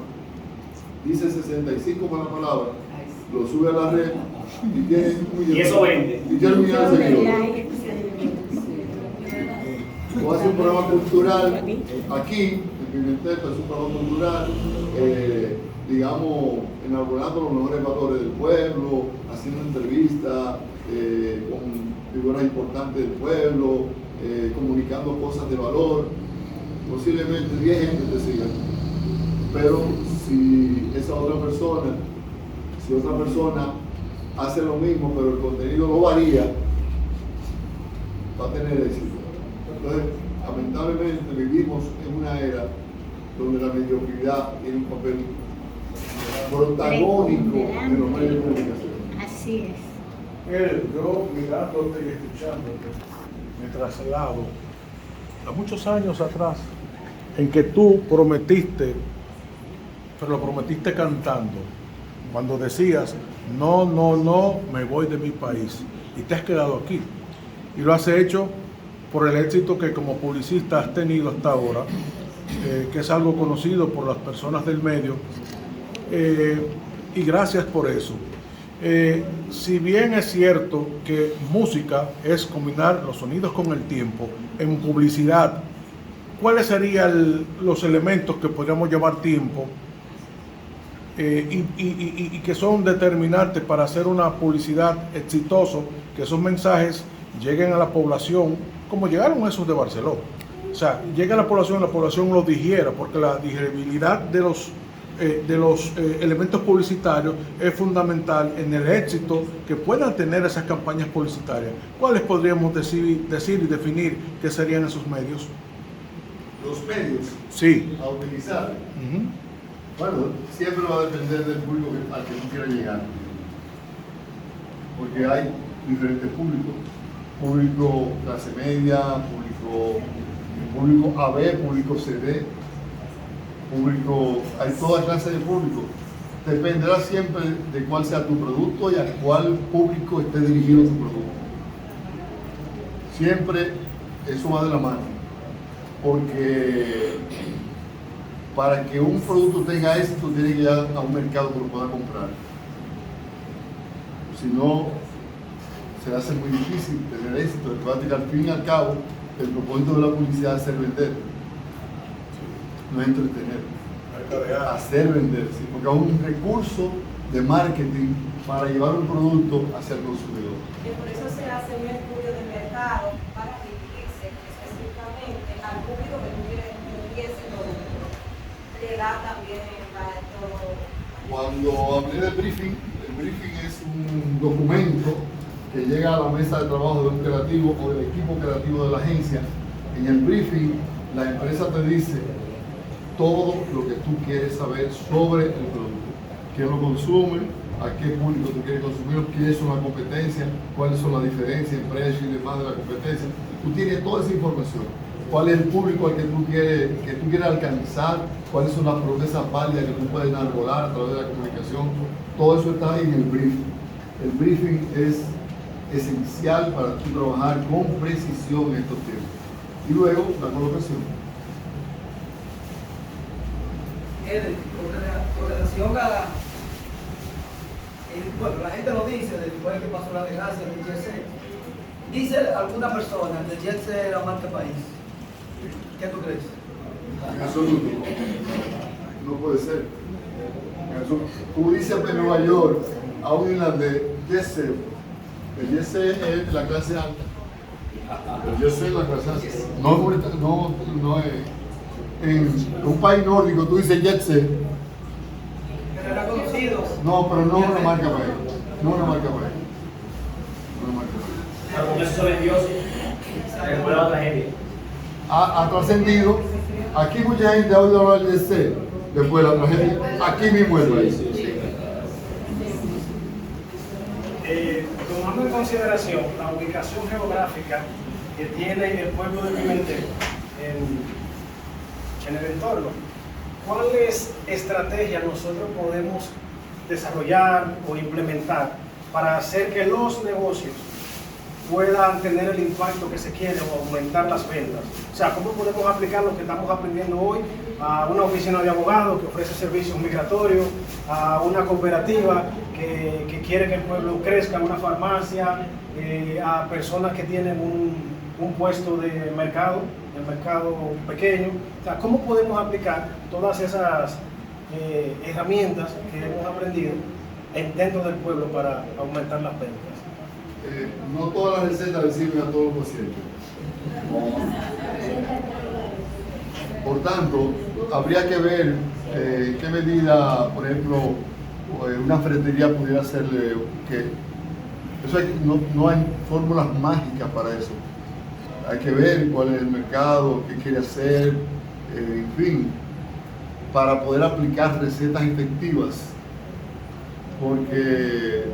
dice 65 malas palabras, lo sube a la red y tiene un millón. Y eso vende. Y tiene 1 millón de seguidores. O hace un programa cultural aquí, en Pimentel, hace un programa cultural, digamos, enarbolando los mejores valores del pueblo, haciendo entrevistas con figuras importantes del pueblo, comunicando cosas de valor. Posiblemente 10 gente te sigan, pero si otra persona hace lo mismo, pero el contenido no varía, va a tener éxito. Entonces, lamentablemente vivimos en una era donde la mediocridad tiene un papel protagónico en los medios de comunicación. Así es. Yo mirándote y escuchándote, me traslado a muchos años atrás, en que tú prometiste, pero lo prometiste cantando, cuando decías, no, me voy de mi país, y te has quedado aquí. Y lo has hecho por el éxito que como publicista has tenido hasta ahora, que es algo conocido por las personas del medio, y gracias por eso. Si bien es cierto que música es combinar los sonidos con el tiempo, en publicidad, ¿cuáles serían los elementos que podríamos llamar tiempo y que son determinantes para hacer una publicidad exitosa, que esos mensajes lleguen a la población como llegaron esos de Barceló? O sea, llega a la población lo digiera, porque la digeribilidad de los elementos publicitarios es fundamental en el éxito que puedan tener esas campañas publicitarias. ¿Cuáles podríamos decir y definir que serían esos medios? Los medios sí. A utilizar. Bueno, siempre va a depender del público al que tú quieras llegar, porque hay diferentes públicos. público clase media, público AB, público CD, público, hay toda clase de público. Dependerá siempre de cuál sea tu producto y a cuál público esté dirigido tu producto. Siempre eso va de la mano, porque para que un producto tenga éxito tiene que llegar a un mercado que lo pueda comprar. Si no, se hace muy difícil tener éxito. Al fin y al cabo, el propósito de la publicidad es hacer vender, no es entretener. Hacer vender, sí, porque es un recurso de marketing para llevar un producto hacia el consumidor. Y por eso se hace un estudio de mercado para dirigirse específicamente al público que quiere ese producto. Le da también para todo. Cuando hablé de briefing, el briefing es un documento que llega a la mesa de trabajo de un creativo o del equipo creativo de la agencia. En el briefing, la empresa te dice todo lo que tú quieres saber sobre el producto. ¿Quién lo consume? ¿A qué público tú quieres consumir? ¿Quiénes son las competencias? ¿Cuáles son las diferencias en precio y demás de la competencia? Tú tienes toda esa información. ¿Cuál es el público al que tú quieres alcanzar? ¿Cuáles son las promesas válidas que tú puedes enarbolar a través de la comunicación? Todo eso está en el briefing. El briefing es esencial para tú trabajar con precisión en estos tiempos. Y luego, la colocación. Con relación a, bueno, la gente lo dice después que pasó la desgracia del Jet Set. Dice alguna persona que el Jet Set era marca país. ¿Qué tú crees? Eso no puede ser. Eso, tú dices en Nueva York a un irlandés, Jet Set. El Jet Set es la clase alta. El Jet Set es la clase alta. No es. En un país nórdico tú dices Jet Set. Pero era conocido. No, pero no una marca país. No una marca país. No una marca país. Pero con eso se vendió, sí. Después de la tragedia. Ha trascendido. Aquí mucha gente ha oído hablar de Jet Set. Después de la tragedia. Aquí mismo el país. Tomando en consideración la ubicación geográfica que tiene el pueblo de Pimentel en el entorno, ¿cuáles estrategias nosotros podemos desarrollar o implementar para hacer que los negocios puedan tener el impacto que se quiere o aumentar las ventas? O sea, ¿cómo podemos aplicar lo que estamos aprendiendo hoy a una oficina de abogados que ofrece servicios migratorios, a una cooperativa que quiere que el pueblo crezca, a una farmacia, a personas que tienen un puesto de mercado, el mercado pequeño? O sea, ¿cómo podemos aplicar todas esas herramientas que hemos aprendido dentro del pueblo para aumentar las ventas? No todas las recetas le sirven a todos los pacientes. Por tanto, habría que ver en qué medida, por ejemplo, una ferretería pudiera hacerle que eso no hay fórmulas mágicas para eso. Hay que ver cuál es el mercado, qué quiere hacer, en fin, para poder aplicar recetas efectivas, porque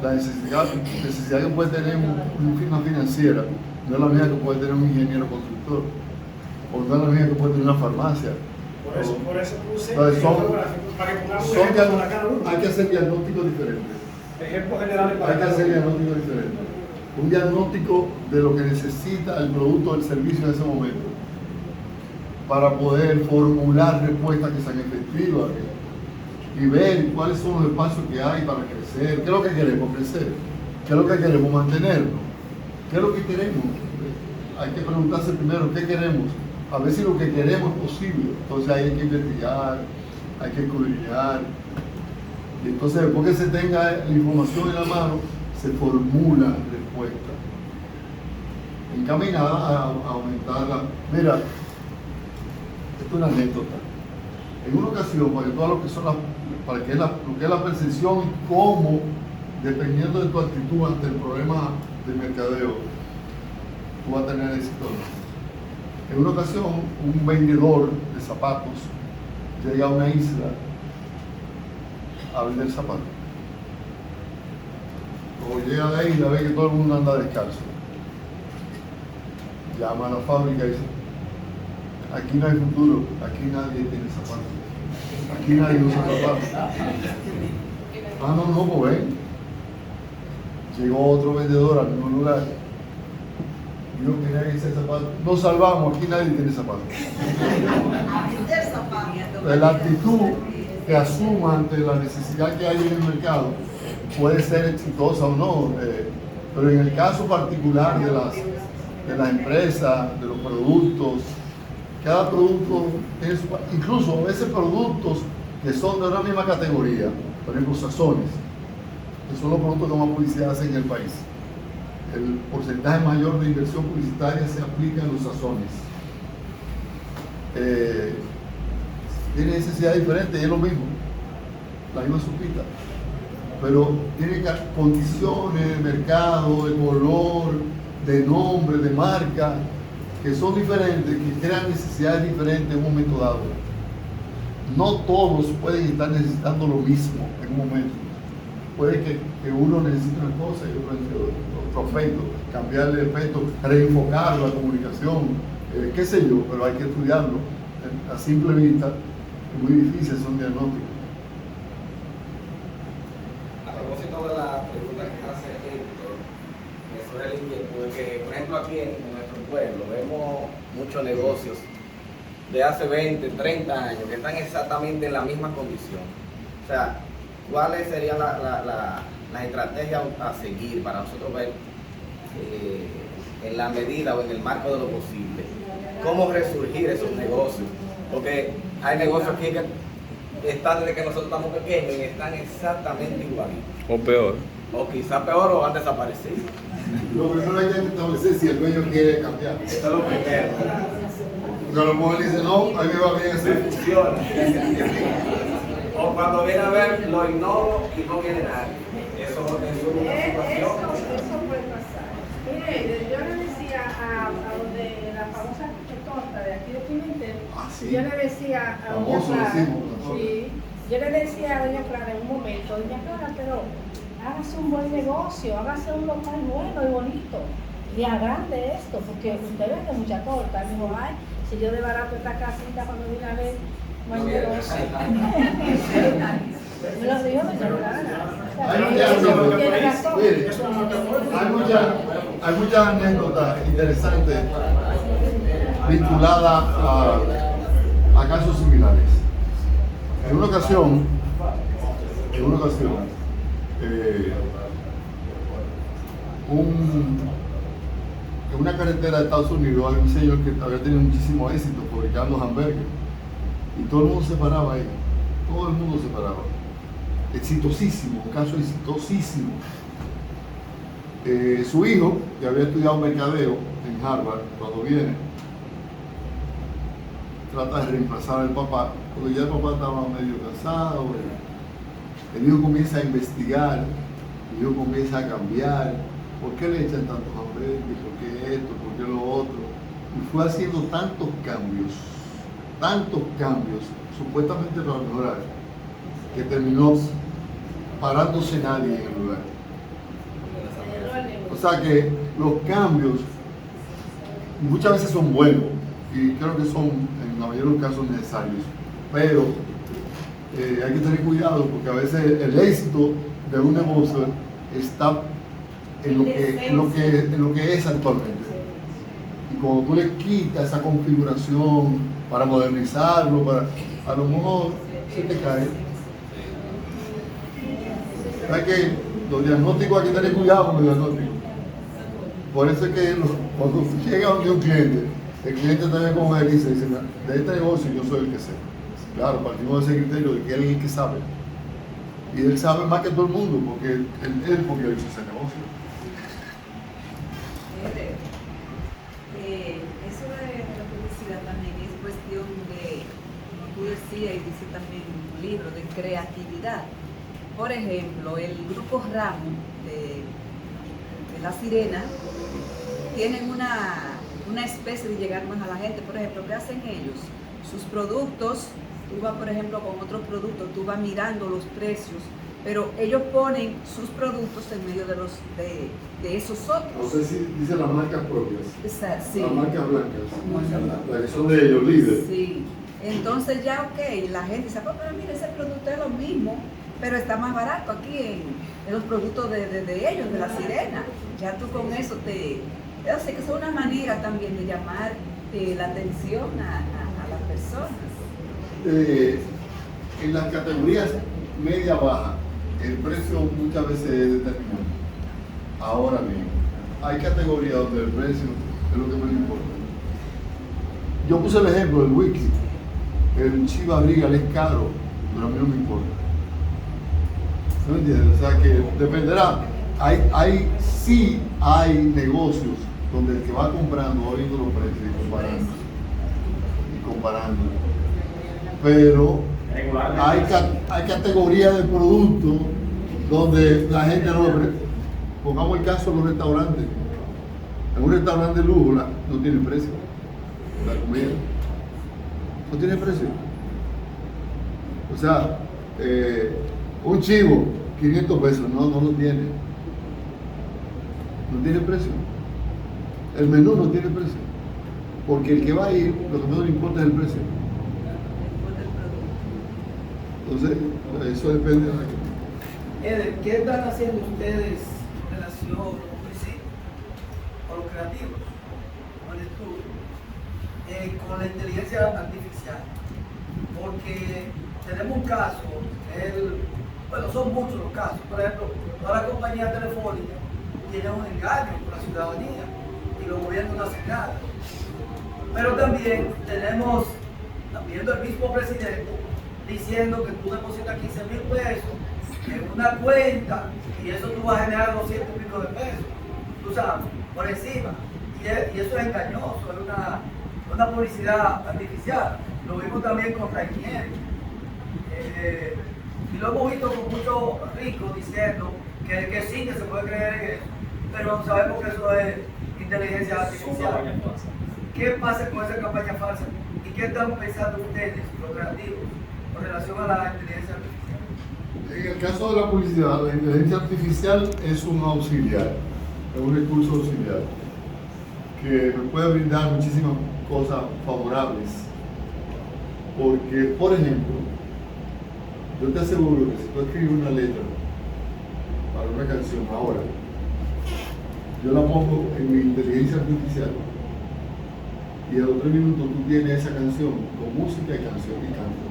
la necesidad que puede tener una firma financiera no es la misma que puede tener un ingeniero constructor, o no es la misma que puede tener una farmacia. Por eso puse para que pongamos cada uno. hay que hacer diagnósticos diferentes. Ejemplos generales para Hay que hacer diagnósticos diferentes. Un diagnóstico de lo que necesita el producto o el servicio en ese momento, para poder formular respuestas que sean efectivas y ver cuáles son los espacios que hay para crecer. ¿Qué es lo que queremos? Crecer. ¿Qué es lo que queremos? Mantenernos. ¿Qué es lo que queremos? Hay que preguntarse primero qué queremos, a ver si lo que queremos es posible. Entonces ahí hay que investigar, hay que escudriñar. Y entonces después que se tenga la información en la mano, se formula respuesta encaminada a aumentarla. Mira, esto es una anécdota. En una ocasión, para que todo lo que son lo que es la percepción y cómo, dependiendo de tu actitud ante el problema de mercadeo, tú vas a tener éxito. En una ocasión, un vendedor de zapatos llega a una isla a vender zapatos. Cuando llega a la isla, ve que todo el mundo anda descalzo. llama a la fábrica y dice, aquí no hay futuro, aquí nadie tiene zapatos, aquí nadie usa zapatos. Ah, no, pues ven. Llegó otro vendedor al mismo lugar. Dijo que nadie tiene zapatos. Nos salvamos, aquí nadie tiene zapatos. La actitud que asuma ante la necesidad que hay en el mercado puede ser exitosa o no, pero en el caso particular de las empresas, de los productos, cada producto tiene su, incluso a veces productos que son de una misma categoría, por ejemplo sazones, que son los productos que más publicidad hacen en el país. El porcentaje mayor de inversión publicitaria se aplica en los sazones. Tiene necesidad diferente y es lo mismo, la misma sopita, pero tiene condiciones de mercado, de color, de nombre, de marca, que son diferentes, que crean necesidades diferentes en un momento dado. No todos pueden estar necesitando lo mismo en un momento. Puede que uno necesite una cosa y otro necesite otro efecto, cambiarle el efecto, reenfocar la comunicación, qué sé yo, pero hay que estudiarlo. A simple vista es muy difícil hacer un diagnóstico. A propósito de la pregunta que hace Héctor, eso es el inquietud, que por ejemplo aquí en nuestro pueblo vemos muchos negocios de hace 20, 30 años que están exactamente en la misma condición. O sea, ¿cuáles serían las estrategias a seguir para nosotros ver en la medida o en el marco de lo posible cómo resurgir esos negocios? Porque hay negocios aquí que están desde que nosotros estamos pequeños y están exactamente igualitos. O peor. O quizá peor o han desaparecido. Lo primero hay que establecer si el dueño quiere cambiar. Eso es lo primero. Porque a lo mejor dice, no, a mí me va bien así. Funciona. O cuando viene a ver, lo ignoro y no viene nadie. Eso es una situación. Eso puede pasar. Mire, yo le decía a donde la famosa torta de aquí de Pimentel, yo le decía a doña Clara, yo le decía a doña Clara en un momento, doña Clara, pero hágase un buen negocio, hágase un local bueno y bonito, y agrande esto, porque usted vende mucha torta. Me dijo, ay, si yo de barato esta casita cuando vine a ver, buen negocio. Me lo dijo hay muchas anécdotas interesantes vinculadas a casos similares. En una ocasión, en una carretera de Estados Unidos hay un señor que había tenido muchísimo éxito fabricando hamburgues y todo el mundo se paraba ahí, todo el mundo se paraba. Exitosísimo, un caso exitosísimo. Su hijo, que había estudiado mercadeo en Harvard, cuando viene, trata de reemplazar al papá, porque ya el papá estaba medio cansado. El hijo comienza a investigar, el hijo comienza a cambiar. ¿Por qué le echan tantos hamburgues? ¿Por qué esto? ¿Por qué lo otro? Y fue haciendo tantos cambios, supuestamente para mejorar, que terminó parándose nadie en el lugar. O sea que los cambios muchas veces son buenos y creo que son en la mayoría de los casos necesarios, pero hay que tener cuidado porque a veces el éxito de un negocio está en lo que es actualmente. Y cuando tú le quitas esa configuración para modernizarlo, a lo mejor se te cae. Hay que los diagnósticos hay que tener cuidado con los diagnósticos. Por eso es que cuando llega donde un cliente, el cliente también como él dice, de este negocio yo soy el que sé. Claro, partimos de ese criterio de que él es el que sabe. Y él sabe más que todo el mundo, porque él porque hizo ese negocio. Eso de la publicidad también es cuestión de, como tú decías y dice también en un libro, de creatividad. Por ejemplo, el grupo Ramo de La Sirena tienen una especie de llegar más a la gente. Por ejemplo, ¿qué hacen ellos? Sus productos, tú vas por ejemplo con otros productos, tú vas mirando los precios pero ellos ponen sus productos en medio de esos otros. No sé si dicen las marcas propias. Sí. Las marcas blancas. Las que son de ellos, líderes. Sí. Entonces ya, ok, la gente dice, pero mira, ese producto es lo mismo, pero está más barato aquí en los productos de ellos, de la Sirena. Ya tú con eso yo sé que es una manera también de llamar la atención a las personas. En las categorías media-baja, el precio muchas veces es determinante. Ahora bien, hay categorías donde el precio es lo que más importa. Yo puse el ejemplo del whisky. El Chivas Regal es caro, pero a mí no me importa. ¿No entiendes? O sea que dependerá. Sí hay negocios donde el que va comprando va viendo los precios y comparando. Pero hay categorías de productos donde la gente no lo precia. Pongamos el caso de los restaurantes. En un restaurante de lujo no tiene precio. La comida no tiene precio. O sea, un chivo, 500 pesos, no lo tiene. No tiene precio. El menú no tiene precio. Porque el que va a ir, lo que no le importa es el precio. Entonces, eso depende de la gente. Eder, ¿qué están haciendo ustedes en relación con los creativos, con el estudio, con la inteligencia artificial? Porque tenemos un caso, son muchos los casos. Por ejemplo, toda la compañía telefónica tiene un engaño con la ciudadanía y los gobiernos no hacen nada. Pero también tenemos, viendo el mismo presidente, diciendo que tú depositas 15,000 pesos en una cuenta y eso tú vas a generar 200 y pico de pesos, tú sabes, por encima. Y eso es engañoso, es una publicidad artificial. Lo vimos también con Rainier. Y lo hemos visto con muchos ricos diciendo que sí, que se puede creer en eso, pero sabemos que eso es inteligencia artificial. ¿Qué pasa con esa campaña falsa? ¿Y qué están pensando ustedes, los creativos, con relación a la inteligencia artificial? En el caso de la publicidad, la inteligencia artificial es un auxiliar, es un recurso auxiliar que me puede brindar muchísimas cosas favorables. Porque, por ejemplo, yo te aseguro que si tú escribes una letra para una canción ahora, yo la pongo en mi inteligencia artificial y a los 3 minutos tú tienes esa canción con música y canción y canto.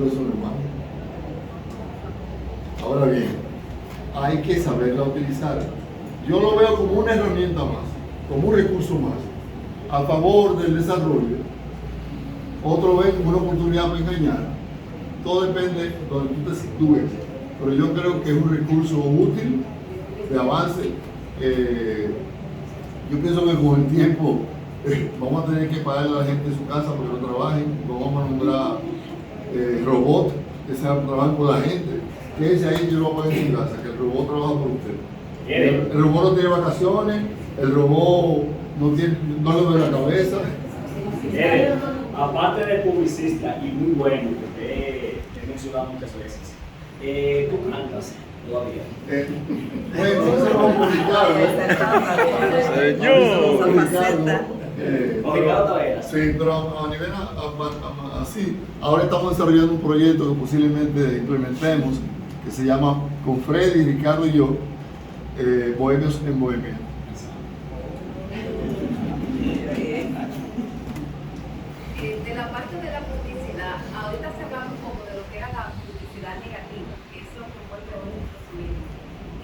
Eso no es malo. Ahora bien, hay que saberla utilizar. Yo lo veo como una herramienta más, como un recurso más, a favor del desarrollo. Otro ve como una oportunidad para engañar. Todo depende de donde tú te sitúes. Pero yo creo que es un recurso útil, de avance. Yo pienso que con el tiempo vamos a tener que pagarle a la gente en su casa porque no trabajen. Vamos a nombrar robots que trabajen por la gente. Quédense ahí, yo lo voy a pagar en su casa, que el robot trabaja por usted. El robot no tiene vacaciones, el robot no le duele la cabeza. Aparte de publicista y muy bueno, que he mencionado muchas veces, tú cantas todavía. Bueno, eso lo vamos a publicar. Señor. Sí, pero a nivel así, ahora estamos desarrollando un proyecto que posiblemente implementemos, que se llama con Freddy, Ricardo y yo, Bohemios en Bohemia. De la parte de la publicidad, ahorita se habla un poco de lo que era la publicidad negativa, que es lo que envuelve hoy nuestros medios.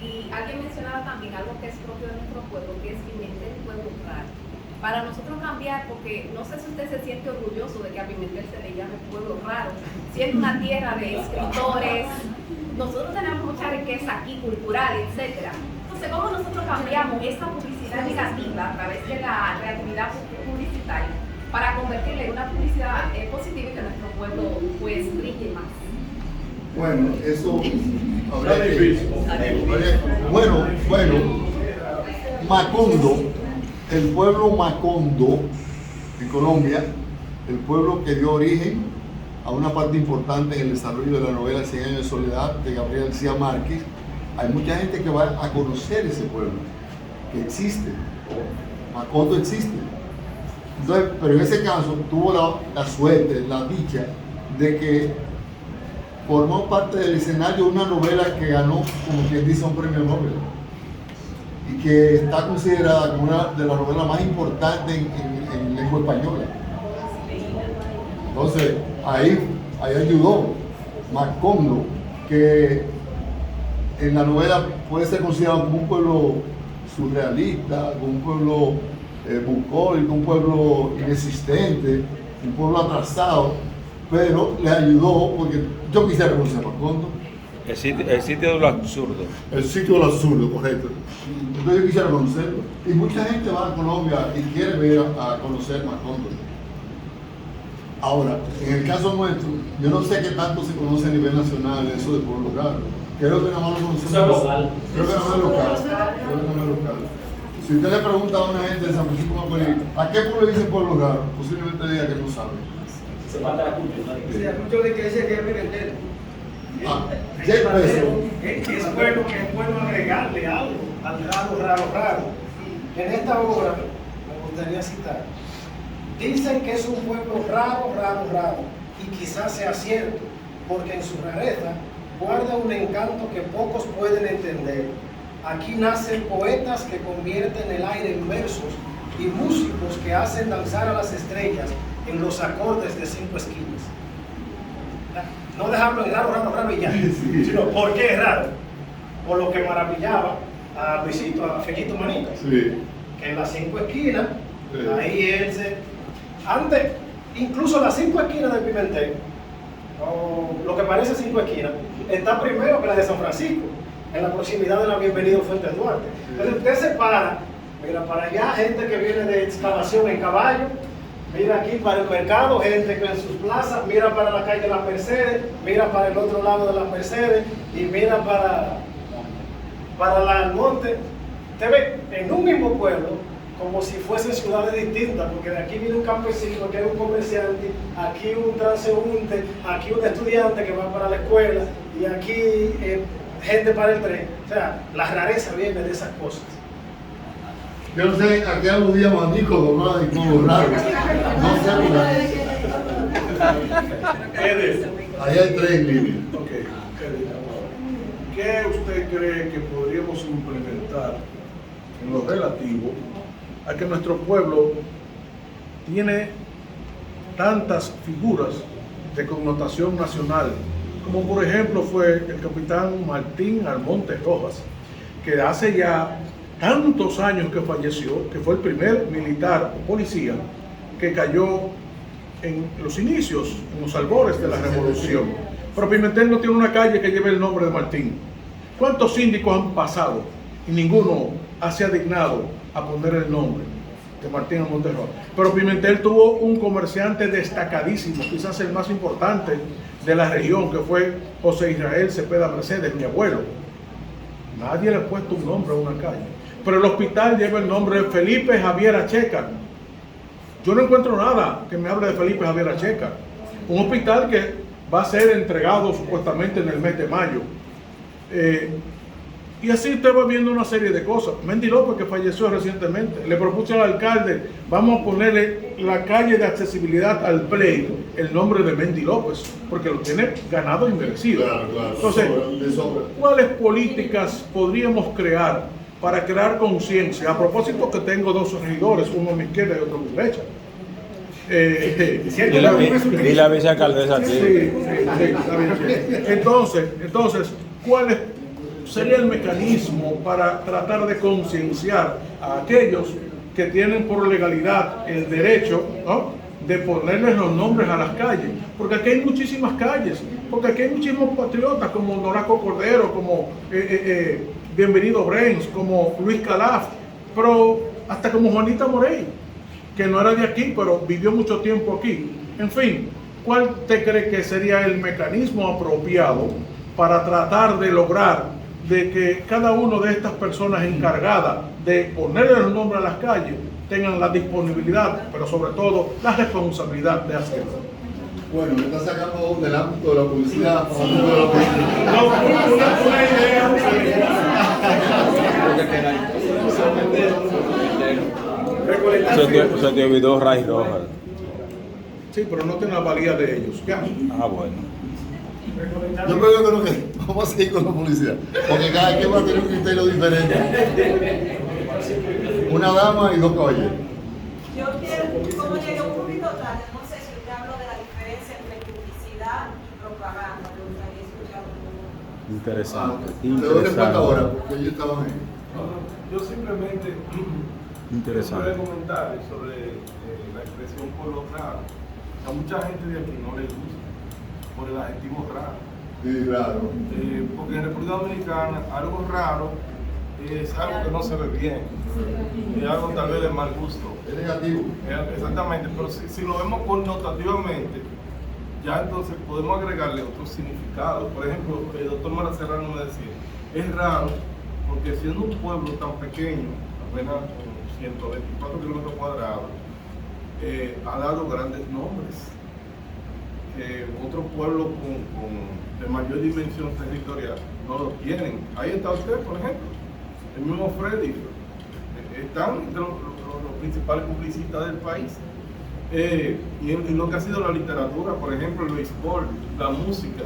Y alguien mencionaba también algo que es propio de nuestro pueblo, que es Pimentel Pueblo Raro. Para nosotros cambiar, porque no sé si usted se siente orgulloso de que a Pimentel se le llame Pueblo Raro, siendo una tierra de escritores, nosotros tenemos mucha riqueza aquí, cultural, etc. Entonces, ¿cómo nosotros cambiamos esta publicidad negativa a través de la creatividad publicitaria para convertirla en una publicidad positiva y que nuestro pueblo pues brille más? Bueno, eso habría que... Bueno, Macondo, el pueblo Macondo en Colombia, el pueblo que dio origen a una parte importante en el desarrollo de la novela 100 años de soledad de Gabriel García Márquez. Hay mucha gente que va a conocer ese pueblo, que existe, Macondo existe. Entonces, pero en ese caso tuvo la suerte, la dicha de que formó parte del escenario una novela que ganó, como quien dice, un premio Nobel y que está considerada como una de las novelas más importantes en lengua española. Entonces, ahí ayudó Macondo, que en la novela puede ser considerado como un pueblo surrealista, como un pueblo bucólico, un pueblo inexistente, un pueblo atrasado, pero le ayudó porque yo quisiera conocer Macondo. El sitio de lo absurdo. El sitio de lo absurdo, correcto. Entonces yo quisiera conocerlo. Y mucha gente va a Colombia y quiere ver a conocer Macondo. Ahora, en el caso nuestro, yo no sé qué tanto se conoce a nivel nacional eso de pueblo local. Creo que nada más lo conocemos. Creo que nada más local. Si usted le pregunta a una gente de San Francisco Macorís, ¿a qué pueblo dicen pueblo raro? Posiblemente diga que no sabe. Se falta la cultura. Sí, hay muchos que dicen que es Pimentel. Es bueno agregarle algo al raro. En esta obra, me gustaría citar, dicen que es un pueblo raro, y quizás sea cierto, porque en su rareza guarda un encanto que pocos pueden entender. Aquí nacen poetas que convierten el aire en versos y músicos que hacen danzar a las estrellas en los acordes de 5 esquinas. No dejarlo en raro y ya, sino ¿por qué es raro? Por lo que maravillaba a Luisito, a Fellito Manito, que en las 5 esquinas, ahí él antes, incluso las 5 esquinas de Pimentel, o lo que parece 5 esquinas, está primero que la de San Francisco, en la proximidad de la Bienvenido Fuentes Duarte. Entonces usted se mira para allá, gente que viene de excavación en caballo, mira aquí para el mercado, gente que en sus plazas, mira para la calle Las Mercedes, mira para el otro lado de Las Mercedes y mira para el monte. Usted ve en un mismo pueblo como si fuesen ciudades distintas, porque de aquí viene un campesino, aquí hay un comerciante, aquí un transeúnte, aquí un estudiante que va para la escuela y aquí gente para el tren. O sea, la rareza viene de esas cosas. Yo no sé a qué aludíamos a Nico, ¿no? Y como raro. No sé, ahí hay 3 líneas. Okay. ¿Qué usted cree que podríamos implementar en lo relativo a que nuestro pueblo tiene tantas figuras de connotación nacional, como por ejemplo fue el capitán Martín Almonte Rojas, que hace ya tantos años que falleció, que fue el primer militar o policía que cayó en los inicios, en los albores de la revolución? Pero Pimentel no tiene una calle que lleve el nombre de Martín. ¿Cuántos síndicos han pasado y ninguno se ha dignado a poner el nombre de Martín Almonte Rojas? Pero Pimentel tuvo un comerciante destacadísimo, quizás el más importante de la región, que fue José Israel Cepeda Mercedes, mi abuelo. Nadie le ha puesto un nombre a una calle, pero el hospital lleva el nombre de Felipe Javier Acheca. Yo no encuentro nada que me hable de Felipe Javier Acheca. Un hospital que va a ser entregado supuestamente en el mes de mayo. Y así usted va viendo una serie de cosas. Mendy López, que falleció recientemente, le propuso al alcalde, vamos a ponerle la calle de accesibilidad al Play, el nombre de Mendy López, porque lo tiene ganado y merecido. Claro. Entonces, ¿cuáles políticas podríamos crear para crear conciencia? A propósito que tengo 2 regidores, uno a mi izquierda y otro a mi derecha. Y la vicealcaldesa aquí. Sí. Entonces, ¿cuál sería el mecanismo para tratar de concienciar a aquellos que tienen por legalidad el derecho, ¿no?, de ponerles los nombres a las calles? Porque aquí hay muchísimas calles, porque aquí hay muchísimos patriotas como Noraco Cordero, como Bienvenido Brens, como Luis Calaf, pero hasta como Juanita Morey, que no era de aquí, pero vivió mucho tiempo aquí. En fin, ¿cuál te cree que sería el mecanismo apropiado para tratar de lograr de que cada una de estas personas encargadas de ponerle los nombres a las calles tengan la disponibilidad, pero sobre todo la responsabilidad de hacerlo? Bueno, me está sacando del ámbito de la publicidad. Se te olvidó Ray Rojas. Sí, pero no tiene la valía de ellos. Ya. Ah, bueno. Yo creo que vamos a seguir con la publicidad, porque cada quien va a tener un criterio diferente. Una dama y dos caballeros. Yo quiero, como llegué un poquito tarde, no sé si usted habló de la diferencia entre publicidad y propaganda, me gustaría escucharlo. Interesante. Te doy respuesta ahora, porque yo estaba ahí. Yo simplemente Interesante. quiero comentar sobre la expresión pueblo raro. A mucha gente de aquí no le gusta por el adjetivo raro. Sí, claro. Porque en República Dominicana algo raro es algo que no se ve bien, es algo tal vez de mal gusto. Es negativo. Exactamente, pero si lo vemos connotativamente, ya entonces podemos agregarle otros significados. Por ejemplo, el doctor Mara Serrano me decía, es raro porque siendo un pueblo tan pequeño, apenas con 124 kilómetros cuadrados, ha dado grandes nombres que otros pueblos de mayor dimensión territorial no lo tienen. Ahí está usted, por ejemplo, el mismo Freddy, están entre los principales publicistas del país. Y en lo que ha sido la literatura, por ejemplo, el béisbol, la música,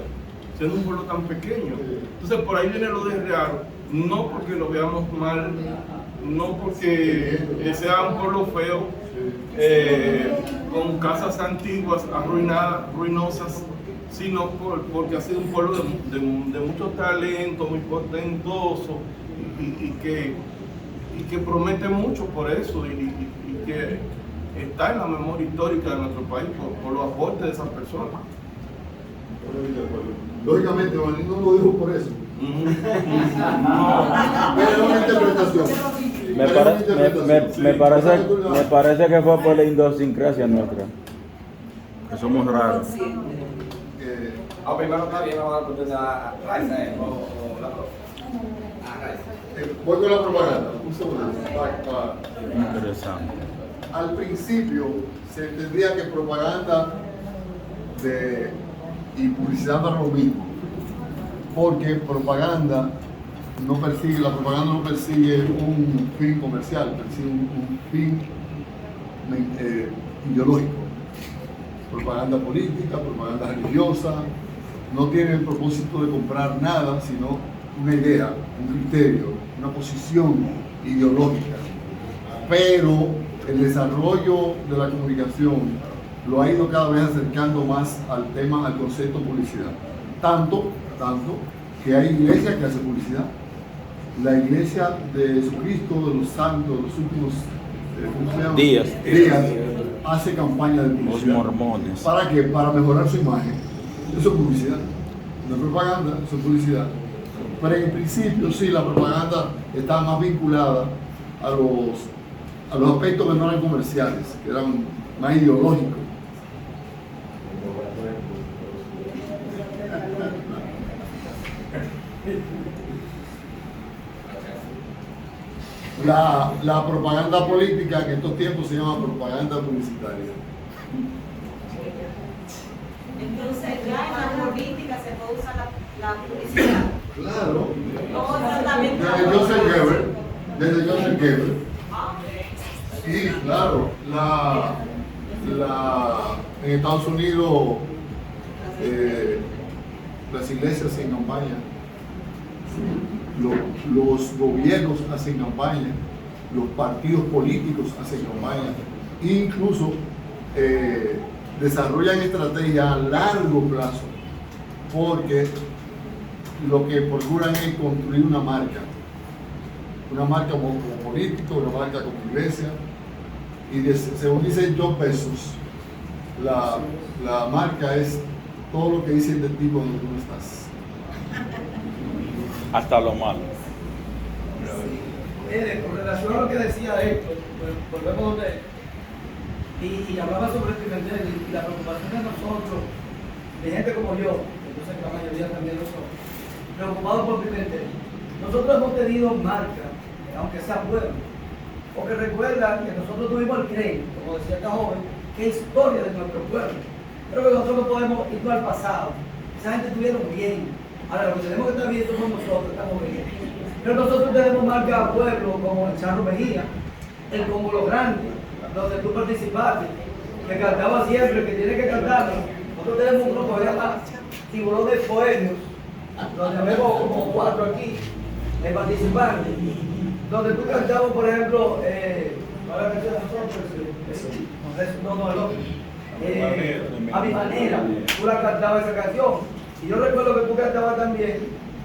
siendo un pueblo tan pequeño. Entonces por ahí viene lo de raro, no porque lo veamos mal, no porque sea un pueblo feo, con casas antiguas, arruinadas, ruinosas, sino porque ha sido un pueblo de mucho talento, muy portentoso y que promete mucho por eso y que está en la memoria histórica de nuestro país por los aportes de esas personas. Lógicamente, Juanito no lo dijo por eso. Pero una interpretación. Me parece que fue por la idiosincrasia nuestra. Que somos raros. Primero está bien, vamos a dar oportunidad a Raiza o la profe. Voy con la propaganda. Un segundo. Interesante. Al principio se entendía que propaganda y publicidad no era lo mismo, porque la propaganda no persigue un fin comercial, persigue un fin ideológico. Propaganda política, propaganda religiosa, no tiene el propósito de comprar nada, sino una idea, un criterio, una posición ideológica. Pero el desarrollo de la comunicación lo ha ido cada vez acercando más al concepto publicidad. Tanto que hay iglesias que hacen publicidad. La iglesia de Jesucristo, de los santos, de los últimos días, hace campaña de publicidad. Los mormones. ¿Para qué? Para mejorar su imagen. Eso es publicidad. No es propaganda, eso es publicidad. Pero en principio sí, la propaganda está más vinculada a los aspectos que no eran comerciales, que eran más ideológicos. La propaganda política en estos tiempos se llama propaganda publicitaria. Entonces ya en la política se puede usar la publicidad. Claro. Como Desde Joseph Goebbels. Sí, claro. En Estados Unidos las iglesias hacen campaña, los gobiernos hacen campaña, los partidos políticos hacen campaña, incluso desarrollan estrategias a largo plazo, porque lo que procuran es construir una marca como político, una marca como iglesia, y según dice John Bezos, la marca es todo lo que dice de ti cuando tú no estás. Hasta lo malo. Con relación a lo que decía Héctor, volvemos donde y hablaba sobre el Pimentel y la preocupación de nosotros, de gente como yo sé que la mayoría también lo son, preocupados por Pimentel. Nosotros hemos tenido marca, aunque sea buena, porque recuerda que nosotros tuvimos el crédito, como decía esta joven, que es historia de nuestro pueblo. Creo que nosotros no podemos irnos al pasado. Esa gente estuvieron bien. Ahora, lo que tenemos que estar viendo somos nosotros, estamos bien. Pero nosotros tenemos marca a pueblo como el Charro Mejía, el Como Los Grandes, donde tú participaste, que cantaba siempre, que tiene que cantar. Nosotros tenemos un grupo que se llama Tiburón de Poemas, donde vemos como 4 aquí de participantes, donde tú cantabas, por ejemplo, ¿cuál es la canción de nosotros? No, el otro. A mi manera, tú la cantabas esa canción. Y yo recuerdo que tú cantabas también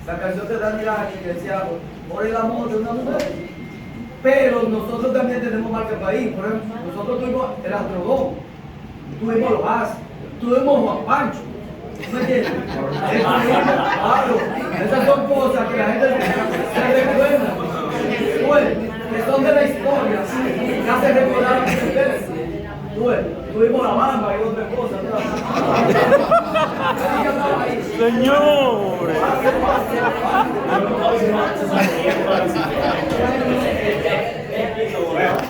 la canción de Dani Lani, que decía, por el amor de una mujer. Pero nosotros también tenemos marca país. Por ejemplo, nosotros tuvimos el Astrodón, tuvimos los As, tuvimos Juan Pancho. ¿Me entiendes? Claro, esas son cosas que la gente se recuerda. Bueno, que son de la historia, que hace recordar a ustedes. Tuvimos la bamba y otras cosas. Señores.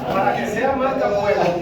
Para que sea marca pueblo,